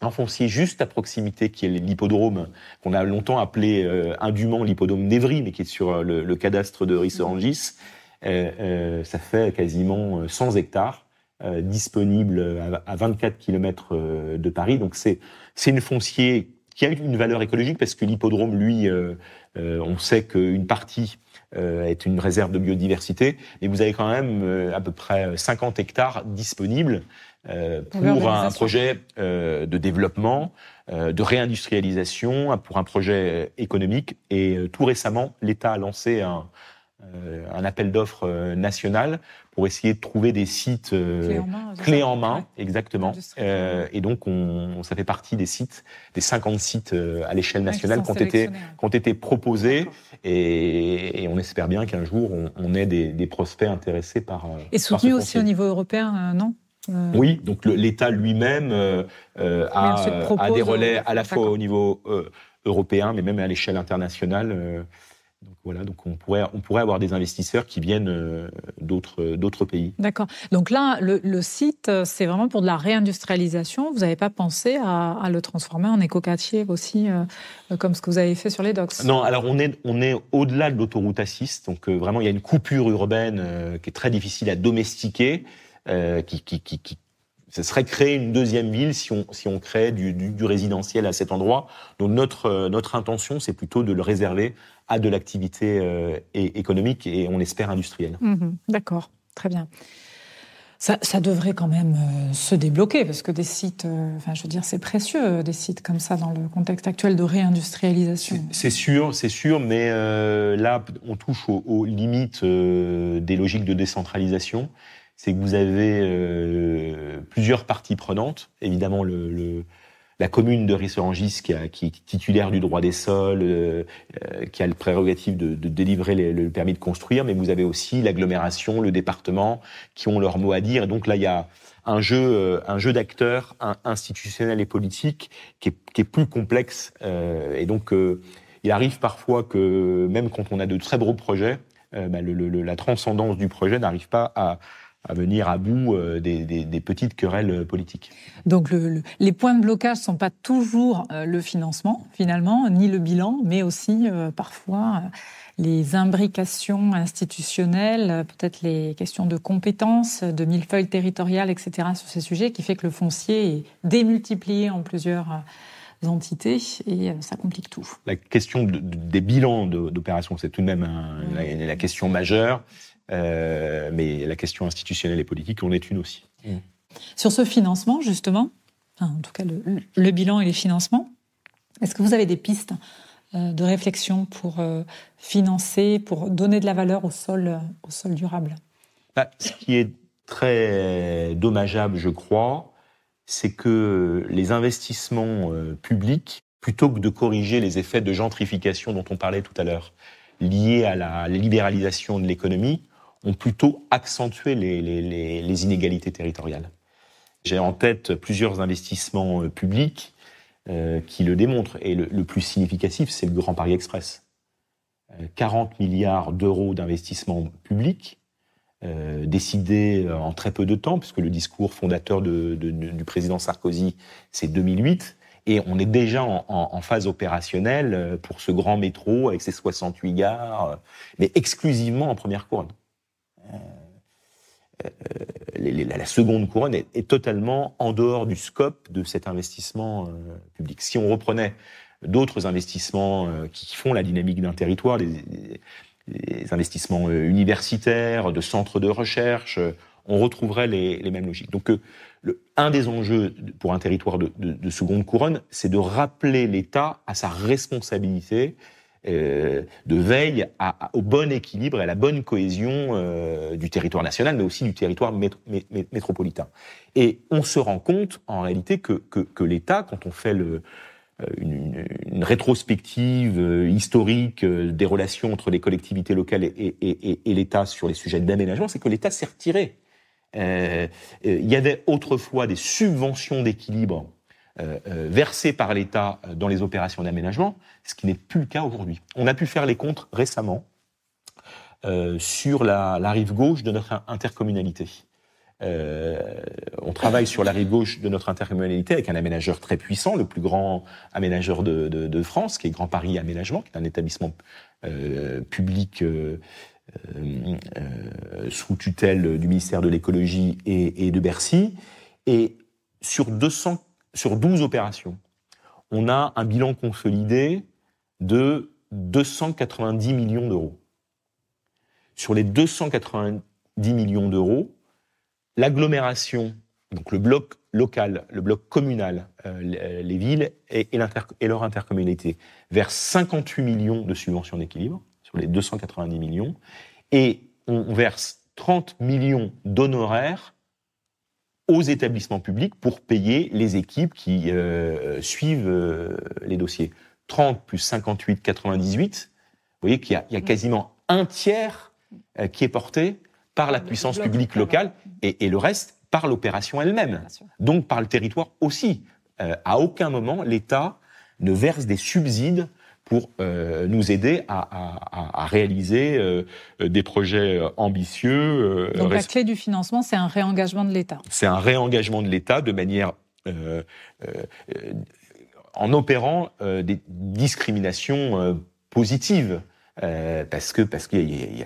un foncier juste à proximité qui est l'hippodrome, qu'on a longtemps appelé indûment l'hippodrome d'Évry, mais qui est sur le cadastre de Ris-Orangis, ça fait quasiment 100 hectares disponibles à 24 km de Paris. Donc c'est une foncier qui a une valeur écologique parce que l'hippodrome, lui, on sait qu'une partie est une réserve de biodiversité, mais vous avez quand même à peu près 50 hectares disponibles pour un projet de développement, de réindustrialisation, pour un projet économique. Et tout récemment, l'État a lancé un appel d'offres national pour essayer de trouver des sites clés en main, exactement. Et donc, ça fait partie des sites, des 50 sites à l'échelle nationale qui ont été proposés. Et on espère bien qu'un jour, on ait des prospects intéressés par et soutenu aussi au niveau européen, non? Oui, donc l'État lui-même a des relais à la fois au niveau européen, mais même à l'échelle internationale. Donc voilà, donc on pourrait avoir des investisseurs qui viennent d'autres pays. D'accord. Donc là, le site, c'est vraiment pour de la réindustrialisation. Vous n'avez pas pensé à le transformer en écoquartier aussi, comme ce que vous avez fait sur les docks? Non, alors on est au-delà de l'autoroute A6, donc vraiment il y a une coupure urbaine qui est très difficile à domestiquer, qui ça serait créer une deuxième ville si on crée du résidentiel à cet endroit. Donc notre intention, c'est plutôt de le réserver à de l'activité économique et on espère industrielle. D'accord, très bien. Ça devrait quand même se débloquer, parce que des sites, c'est précieux, des sites comme ça dans le contexte actuel de réindustrialisation. C'est sûr, mais là, on touche aux limites des logiques de décentralisation. C'est que vous avez plusieurs parties prenantes. Évidemment, la commune de Ris-Orangis qui est titulaire du droit des sols, qui a le prérogative de délivrer le permis de construire, mais vous avez aussi l'agglomération, le département, qui ont leur mot à dire. Et donc là, il y a un jeu d'acteurs institutionnels et politiques qui est plus complexe. Et donc, il arrive parfois que, même quand on a de très gros projets, la transcendance du projet n'arrive pas à venir à bout des petites querelles politiques. Donc les points de blocage ne sont pas toujours le financement, finalement, ni le bilan, mais aussi parfois les imbrications institutionnelles, peut-être les questions de compétences, de millefeuille territorial, etc. sur ces sujets, qui fait que le foncier est démultiplié en plusieurs entités et ça complique tout. La question des bilans d'opérations, c'est tout de même la question majeure. Mais la question institutionnelle et politique en est une aussi. Sur ce financement, justement, en tout cas le bilan et les financements, est-ce que vous avez des pistes de réflexion pour financer, pour donner de la valeur au sol durable ? Ce qui est très dommageable, je crois, c'est que les investissements publics, plutôt que de corriger les effets de gentrification dont on parlait tout à l'heure, liés à la libéralisation de l'économie, ont plutôt accentué les inégalités territoriales. J'ai en tête plusieurs investissements publics qui le démontrent. Et le plus significatif, c'est le Grand Paris Express. 40 milliards d'euros d'investissement public, décidés en très peu de temps, puisque le discours fondateur du président Sarkozy, c'est 2008. Et on est déjà en phase opérationnelle pour ce grand métro avec ses 68 gares, mais exclusivement en première couronne. La seconde couronne est totalement en dehors du scope de cet investissement public. Si on reprenait d'autres investissements qui font la dynamique d'un territoire, les investissements universitaires, de centres de recherche, on retrouverait les mêmes logiques. Donc, un des enjeux pour un territoire de seconde couronne, c'est de rappeler l'État à sa responsabilité de veille au bon équilibre et à la bonne cohésion du territoire national, mais aussi du territoire métropolitain. Et on se rend compte, en réalité, que l'État, quand on fait une rétrospective historique des relations entre les collectivités locales et l'État sur les sujets d'aménagement, c'est que l'État s'est retiré. Il y avait autrefois des subventions d'équilibre versées par l'État dans les opérations d'aménagement, ce qui n'est plus le cas aujourd'hui. On a pu faire les comptes récemment sur la rive gauche de notre intercommunalité. On travaille sur la rive gauche de notre intercommunalité avec un aménageur très puissant, le plus grand aménageur de France, qui est Grand Paris Aménagement, qui est un établissement public sous tutelle du ministère de l'écologie et de Bercy. Et sur 12 opérations, on a un bilan consolidé de 290 millions d'euros. Sur les 290 millions d'euros, l'agglomération, donc le bloc local, le bloc communal, les villes et leur intercommunalité, versent 58 millions de subventions d'équilibre sur les 290 millions, et on verse 30 millions d'honoraires aux établissements publics pour payer les équipes qui suivent les dossiers. 30 plus 58, 98, vous voyez qu'il y a quasiment un tiers qui est porté par la puissance publique locale et le reste par l'opération elle-même, donc par le territoire aussi. À aucun moment, l'État ne verse des subsides pour nous aider à réaliser des projets ambitieux. Donc la clé du financement, c'est un réengagement de l'État. C'est un réengagement de l'État de manière en opérant des discriminations positives. parce qu'il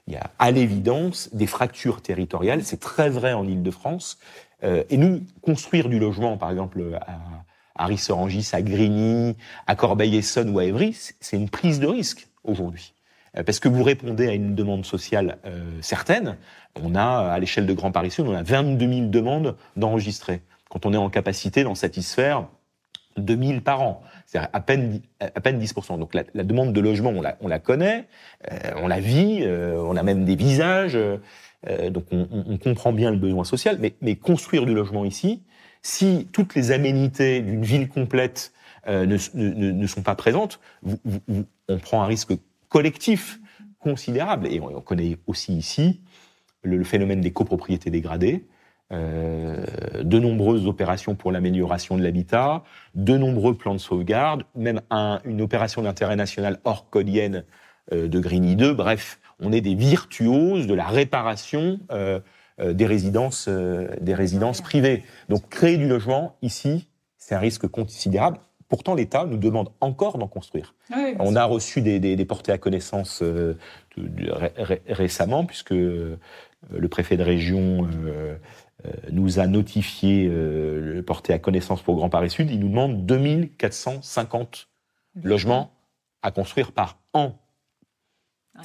y a à l'évidence des fractures territoriales. C'est très vrai en Île-de-France. Et nous, construire du logement, par exemple, à Ris-Orangis, à Grigny, à Corbeil-Essonnes ou à Évry, c'est une prise de risque aujourd'hui. Parce que vous répondez à une demande sociale certaine. On a, à l'échelle de Grand Paris Sud, on a 22 000 demandes d'enregistrer. Quand on est en capacité d'en satisfaire 2 000 par an, c'est-à-dire à peine 10%. Donc la demande de logement, on la connaît, on la vit, on a même des visages, donc on comprend bien le besoin social. Mais construire du logement ici, si toutes les aménités d'une ville complète ne sont pas présentes, on prend un risque collectif considérable. Et on connaît aussi ici le phénomène des copropriétés dégradées, de nombreuses opérations pour l'amélioration de l'habitat, de nombreux plans de sauvegarde, même une opération d'intérêt national hors codienne de Grigny 2. Bref, on est des virtuoses de la réparation des résidences privées. Donc créer du logement ici, c'est un risque considérable. Pourtant, l'État nous demande encore d'en construire. Oui, on a reçu des portées à connaissance récemment, puisque le préfet de région nous a notifié le porté à connaissance pour Grand Paris Sud. Il nous demande 2450 logements à construire par an.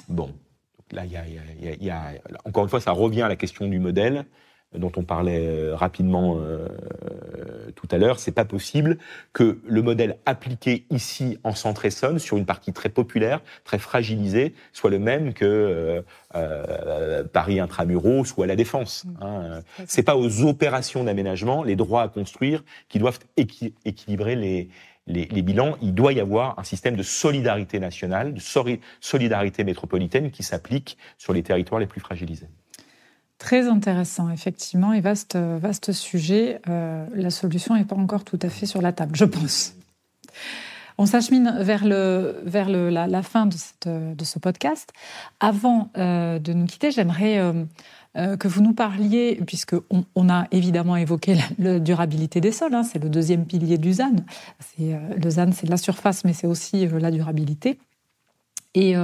Bon, donc là, il y a encore une fois, ça revient à la question du modèle dont on parlait rapidement tout à l'heure. C'est pas possible que le modèle appliqué ici en Centre-Essonne, sur une partie très populaire, très fragilisée, soit le même que Paris Intramuros ou à la Défense. C'est pas aux opérations d'aménagement, les droits à construire, qui doivent équilibrer les bilans. Il doit y avoir un système de solidarité nationale, de solidarité métropolitaine qui s'applique sur les territoires les plus fragilisés. Très intéressant, effectivement, et vaste sujet. La solution n'est pas encore tout à fait sur la table, je pense. On s'achemine vers la fin de ce podcast. Avant de nous quitter, j'aimerais que vous nous parliez, puisqu'on a évidemment évoqué la durabilité des sols, c'est le deuxième pilier du ZAN. Le ZAN, c'est la surface, mais c'est aussi la durabilité. Et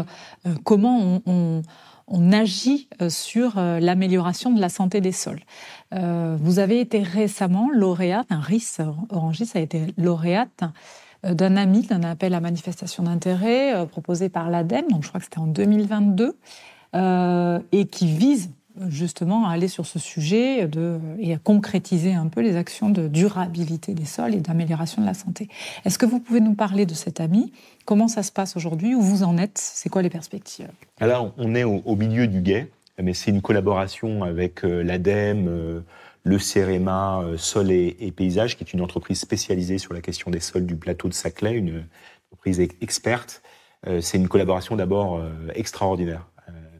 comment on agit sur l'amélioration de la santé des sols. Vous avez été récemment lauréate, Ris-Orangis a été lauréate d'un appel à manifestation d'intérêt proposé par l'ADEME, donc je crois que c'était en 2022, et qui vise justement à aller sur ce sujet et à concrétiser un peu les actions de durabilité des sols et d'amélioration de la santé. Est-ce que vous pouvez nous parler de cet AMI ? Comment ça se passe aujourd'hui ? Où vous en êtes ? C'est quoi les perspectives ? Alors, on est au milieu du gué, mais c'est une collaboration avec l'ADEME, le CEREMA, Sol et Paysage, qui est une entreprise spécialisée sur la question des sols du plateau de Saclay, une entreprise experte. C'est une collaboration d'abord extraordinaire,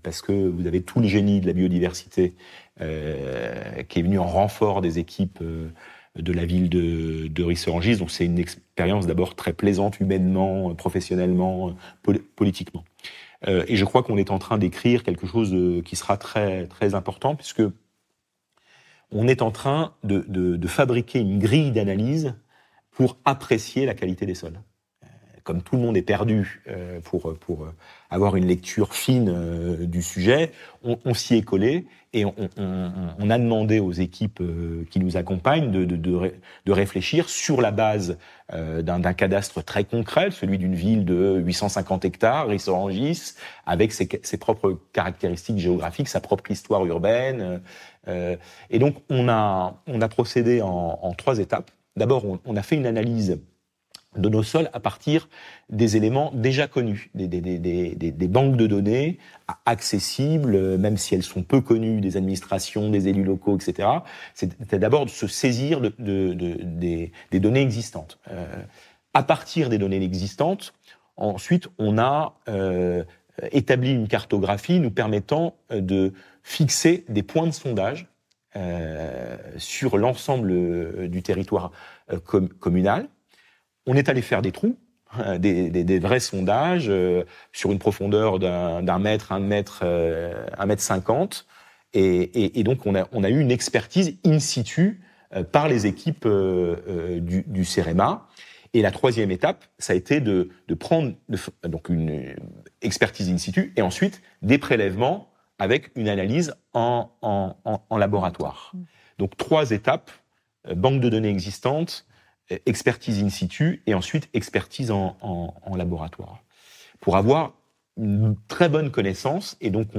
parce que vous avez tout le génie de la biodiversité qui est venu en renfort des équipes de la ville de Ris-Orangis. Donc c'est une expérience d'abord très plaisante, humainement, professionnellement, politiquement. Et je crois qu'on est en train d'écrire quelque chose qui sera très, très important, puisque on est en train de fabriquer une grille d'analyse pour apprécier la qualité des sols. Comme tout le monde est perdu pour avoir une lecture fine du sujet, on s'y est collé et on a demandé aux équipes qui nous accompagnent de réfléchir sur la base d'un cadastre très concret, celui d'une ville de 850 hectares, Ris-Orangis, avec ses propres caractéristiques géographiques, sa propre histoire urbaine. Et donc on a procédé en 3 étapes. D'abord, on a fait une analyse de nos sols à partir des éléments déjà connus, des banques de données accessibles, même si elles sont peu connues des administrations, des élus locaux, etc. C'était d'abord de se saisir des données existantes. À partir des données existantes, ensuite, on a établi une cartographie nous permettant de fixer des points de sondage sur l'ensemble du territoire communal. On est allé faire des trous, des vrais sondages sur une profondeur d'un mètre, 1,50 m. Et donc, on a eu une expertise in situ par les équipes du CEREMA. Et la troisième étape, ça a été de prendre donc une expertise in situ et ensuite des prélèvements avec une analyse en laboratoire. Donc 3 étapes, banque de données existantes, expertise in situ et ensuite expertise en laboratoire. Pour avoir une très bonne connaissance, et donc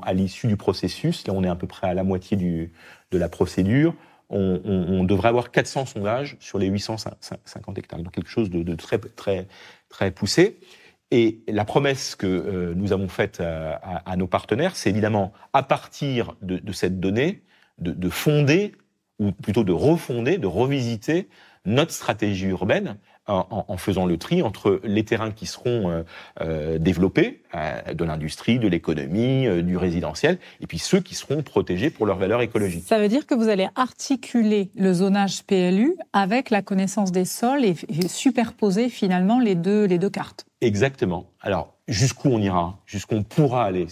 à l'issue du processus, là on est à peu près à la moitié de la procédure, on devrait avoir 400 sondages sur les 850 hectares, donc quelque chose de très, très, très poussé. Et la promesse que nous avons faite à nos partenaires, c'est évidemment, à partir de cette donnée, de fonder, ou plutôt de refonder, de revisiter notre stratégie urbaine en faisant le tri entre les terrains qui seront développés, de l'industrie, de l'économie, du résidentiel, et puis ceux qui seront protégés pour leur valeur écologique. Ça veut dire que vous allez articuler le zonage PLU avec la connaissance des sols et superposer finalement les deux cartes. Exactement. Alors, jusqu'où on ira, jusqu'où on pourra aller,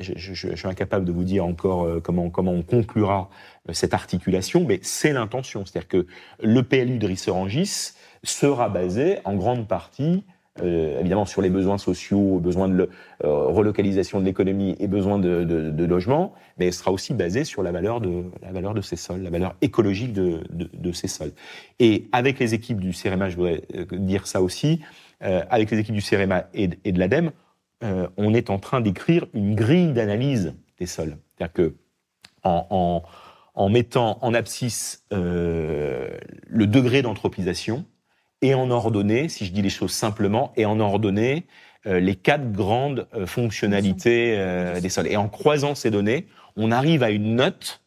je suis incapable de vous dire encore comment on conclura cette articulation, mais c'est l'intention. C'est-à-dire que le PLU de Ris-Orangis sera basé en grande partie, évidemment, sur les besoins sociaux, besoins de relocalisation de l'économie et besoins de logement, mais sera aussi basé sur la valeur de ces sols, la valeur écologique de ces sols. Et avec les équipes du CEREMA, je voudrais dire ça aussi, avec les équipes du CEREMA et de l'ADEME, on est en train d'écrire une grille d'analyse des sols. C'est-à-dire que en mettant en abscisse le degré d'anthropisation et en ordonnée, si je dis les choses simplement, et en ordonnée les 4 grandes fonctionnalités des sols. Et en croisant ces données, on arrive à une note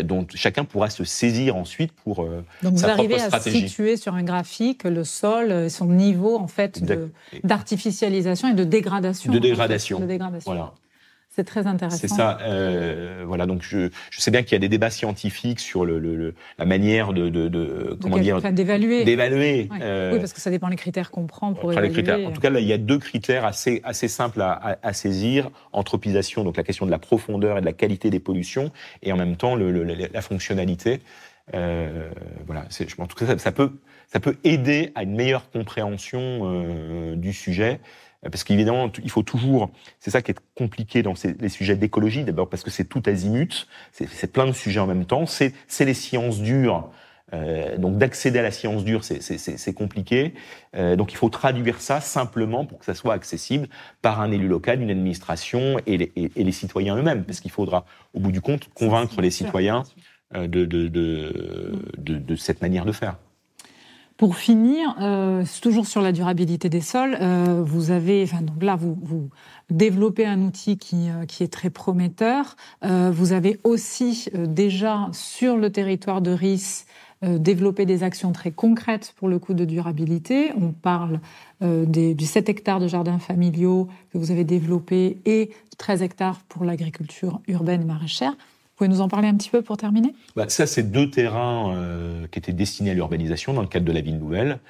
dont chacun pourra se saisir ensuite pour sa propre stratégie. Donc vous arrivez à situer sur un graphique le sol, son niveau en fait d'artificialisation et de dégradation. De dégradation. Voilà. C'est très intéressant. C'est ça. Voilà. Donc je sais bien qu'il y a des débats scientifiques sur la manière d'évaluer. Oui, parce que ça dépend des critères qu'on prend pour évaluer. En tout cas, là, il y a 2 critères assez simples à saisir: anthropisation, donc la question de la profondeur et de la qualité des pollutions, et en même temps la fonctionnalité. Voilà. En tout cas, ça peut aider à une meilleure compréhension du sujet. Parce qu'évidemment, il faut toujours... C'est ça qui est compliqué dans les sujets d'écologie, d'abord parce que c'est tout azimut, c'est plein de sujets en même temps, c'est les sciences dures, donc d'accéder à la science dure, c'est compliqué. Donc il faut traduire ça simplement pour que ça soit accessible par un élu local, une administration et les citoyens eux-mêmes, parce qu'il faudra, au bout du compte, convaincre les citoyens de cette manière de faire. Pour finir, toujours sur la durabilité des sols, vous développez un outil qui est très prometteur. Vous avez aussi déjà sur le territoire de Ris développé des actions très concrètes pour le coup de durabilité. On parle du 7 hectares de jardins familiaux que vous avez développés et 13 hectares pour l'agriculture urbaine maraîchère. Vous pouvez nous en parler un petit peu pour terminer ? Ça, c'est 2 terrains qui étaient destinés à l'urbanisation dans le cadre de la ville nouvelle,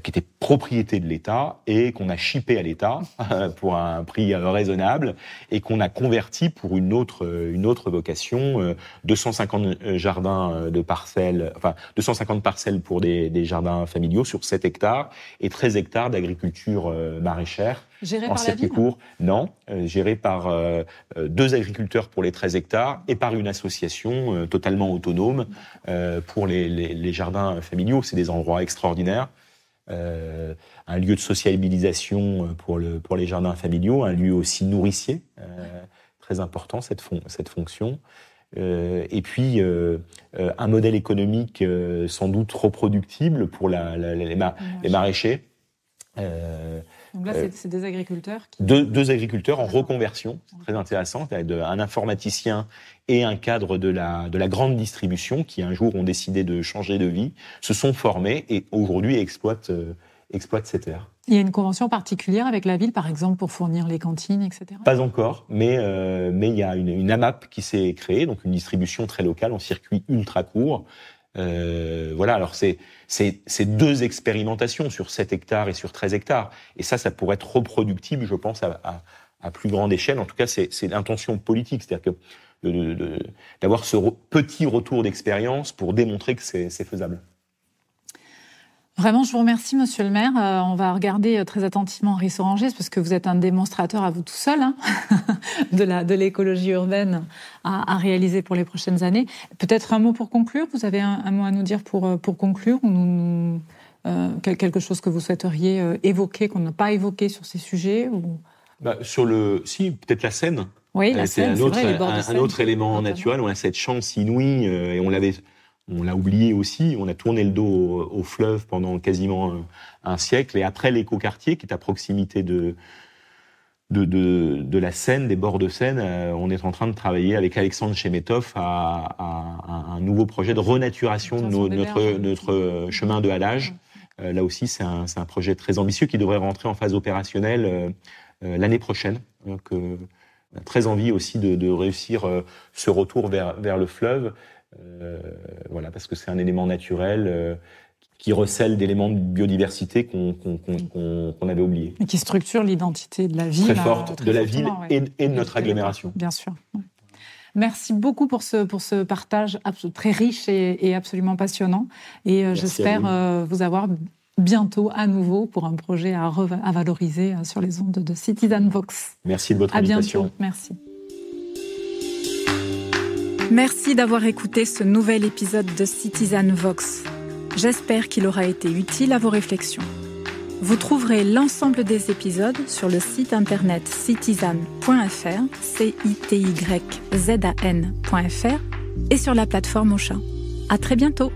qui étaient propriété de l'État et qu'on a chippé à l'État pour un prix raisonnable et qu'on a converti pour une autre vocation, 250 jardins de parcelles, 250 parcelles pour des jardins familiaux sur 7 hectares et 13 hectares d'agriculture maraîchère. Géré en par la ville ? court. Non, géré par 2 agriculteurs pour les 13 hectares et par une association totalement autonome pour les jardins familiaux. C'est des endroits extraordinaires. Un lieu de sociabilisation pour les jardins familiaux, un lieu aussi nourricier, très important cette fonction. Et puis un modèle économique sans doute reproductible pour les maraîchers. Donc là, c'est des agriculteurs deux agriculteurs en reconversion, c'est très intéressant, un informaticien et un cadre de la grande distribution qui un jour ont décidé de changer de vie, se sont formés et aujourd'hui exploitent ces terres. Il y a une convention particulière avec la ville, par exemple, pour fournir les cantines, etc. Pas encore, mais il y a une AMAP qui s'est créée, donc une distribution très locale en circuit ultra court. Voilà, alors c'est 2 expérimentations sur 7 hectares et sur 13 hectares. Et ça pourrait être reproductible, je pense, à plus grande échelle. En tout cas, c'est l'intention politique, c'est-à-dire que d'avoir ce petit retour d'expérience pour démontrer que c'est faisable. Vraiment, je vous remercie, Monsieur le maire. On va regarder très attentivement Ris Orangis parce que vous êtes un démonstrateur à vous tout seul de l'écologie urbaine à réaliser pour les prochaines années. Peut-être un mot pour conclure. Vous avez un mot à nous dire pour conclure ou quelque chose que vous souhaiteriez évoquer, qu'on n'a pas évoqué sur ces sujets ou... Si, peut-être la Seine. Oui, la Seine, c'est vrai, les bords de Seine. Un autre élément naturel. On a cette chance inouïe et on l'a oublié aussi, on a tourné le dos au fleuve pendant quasiment un siècle, et après l'écoquartier, qui est à proximité de la Seine, des bords de Seine, on est en train de travailler avec Alexandre Chemetov à un nouveau projet de renaturation de notre chemin de halage. Là aussi, c'est un projet très ambitieux qui devrait rentrer en phase opérationnelle l'année prochaine. Donc, on a très envie aussi de réussir ce retour vers le fleuve. Voilà, parce que c'est un élément naturel qui recèle d'éléments de biodiversité qu'on avait oubliés. Et qui structure l'identité de la ville. Très forte, de la ville et de notre agglomération. Bien sûr. Ouais. Merci beaucoup pour ce partage très riche et absolument passionnant. Et j'espère vous avoir bientôt à nouveau pour un projet à valoriser sur les ondes de Citizen Vox. Merci de votre invitation. À bientôt. Merci. Merci d'avoir écouté ce nouvel épisode de Citizen Vox. J'espère qu'il aura été utile à vos réflexions. Vous trouverez l'ensemble des épisodes sur le site internet citizen.fr, cityzan.fr, et sur la plateforme Ocha. À très bientôt.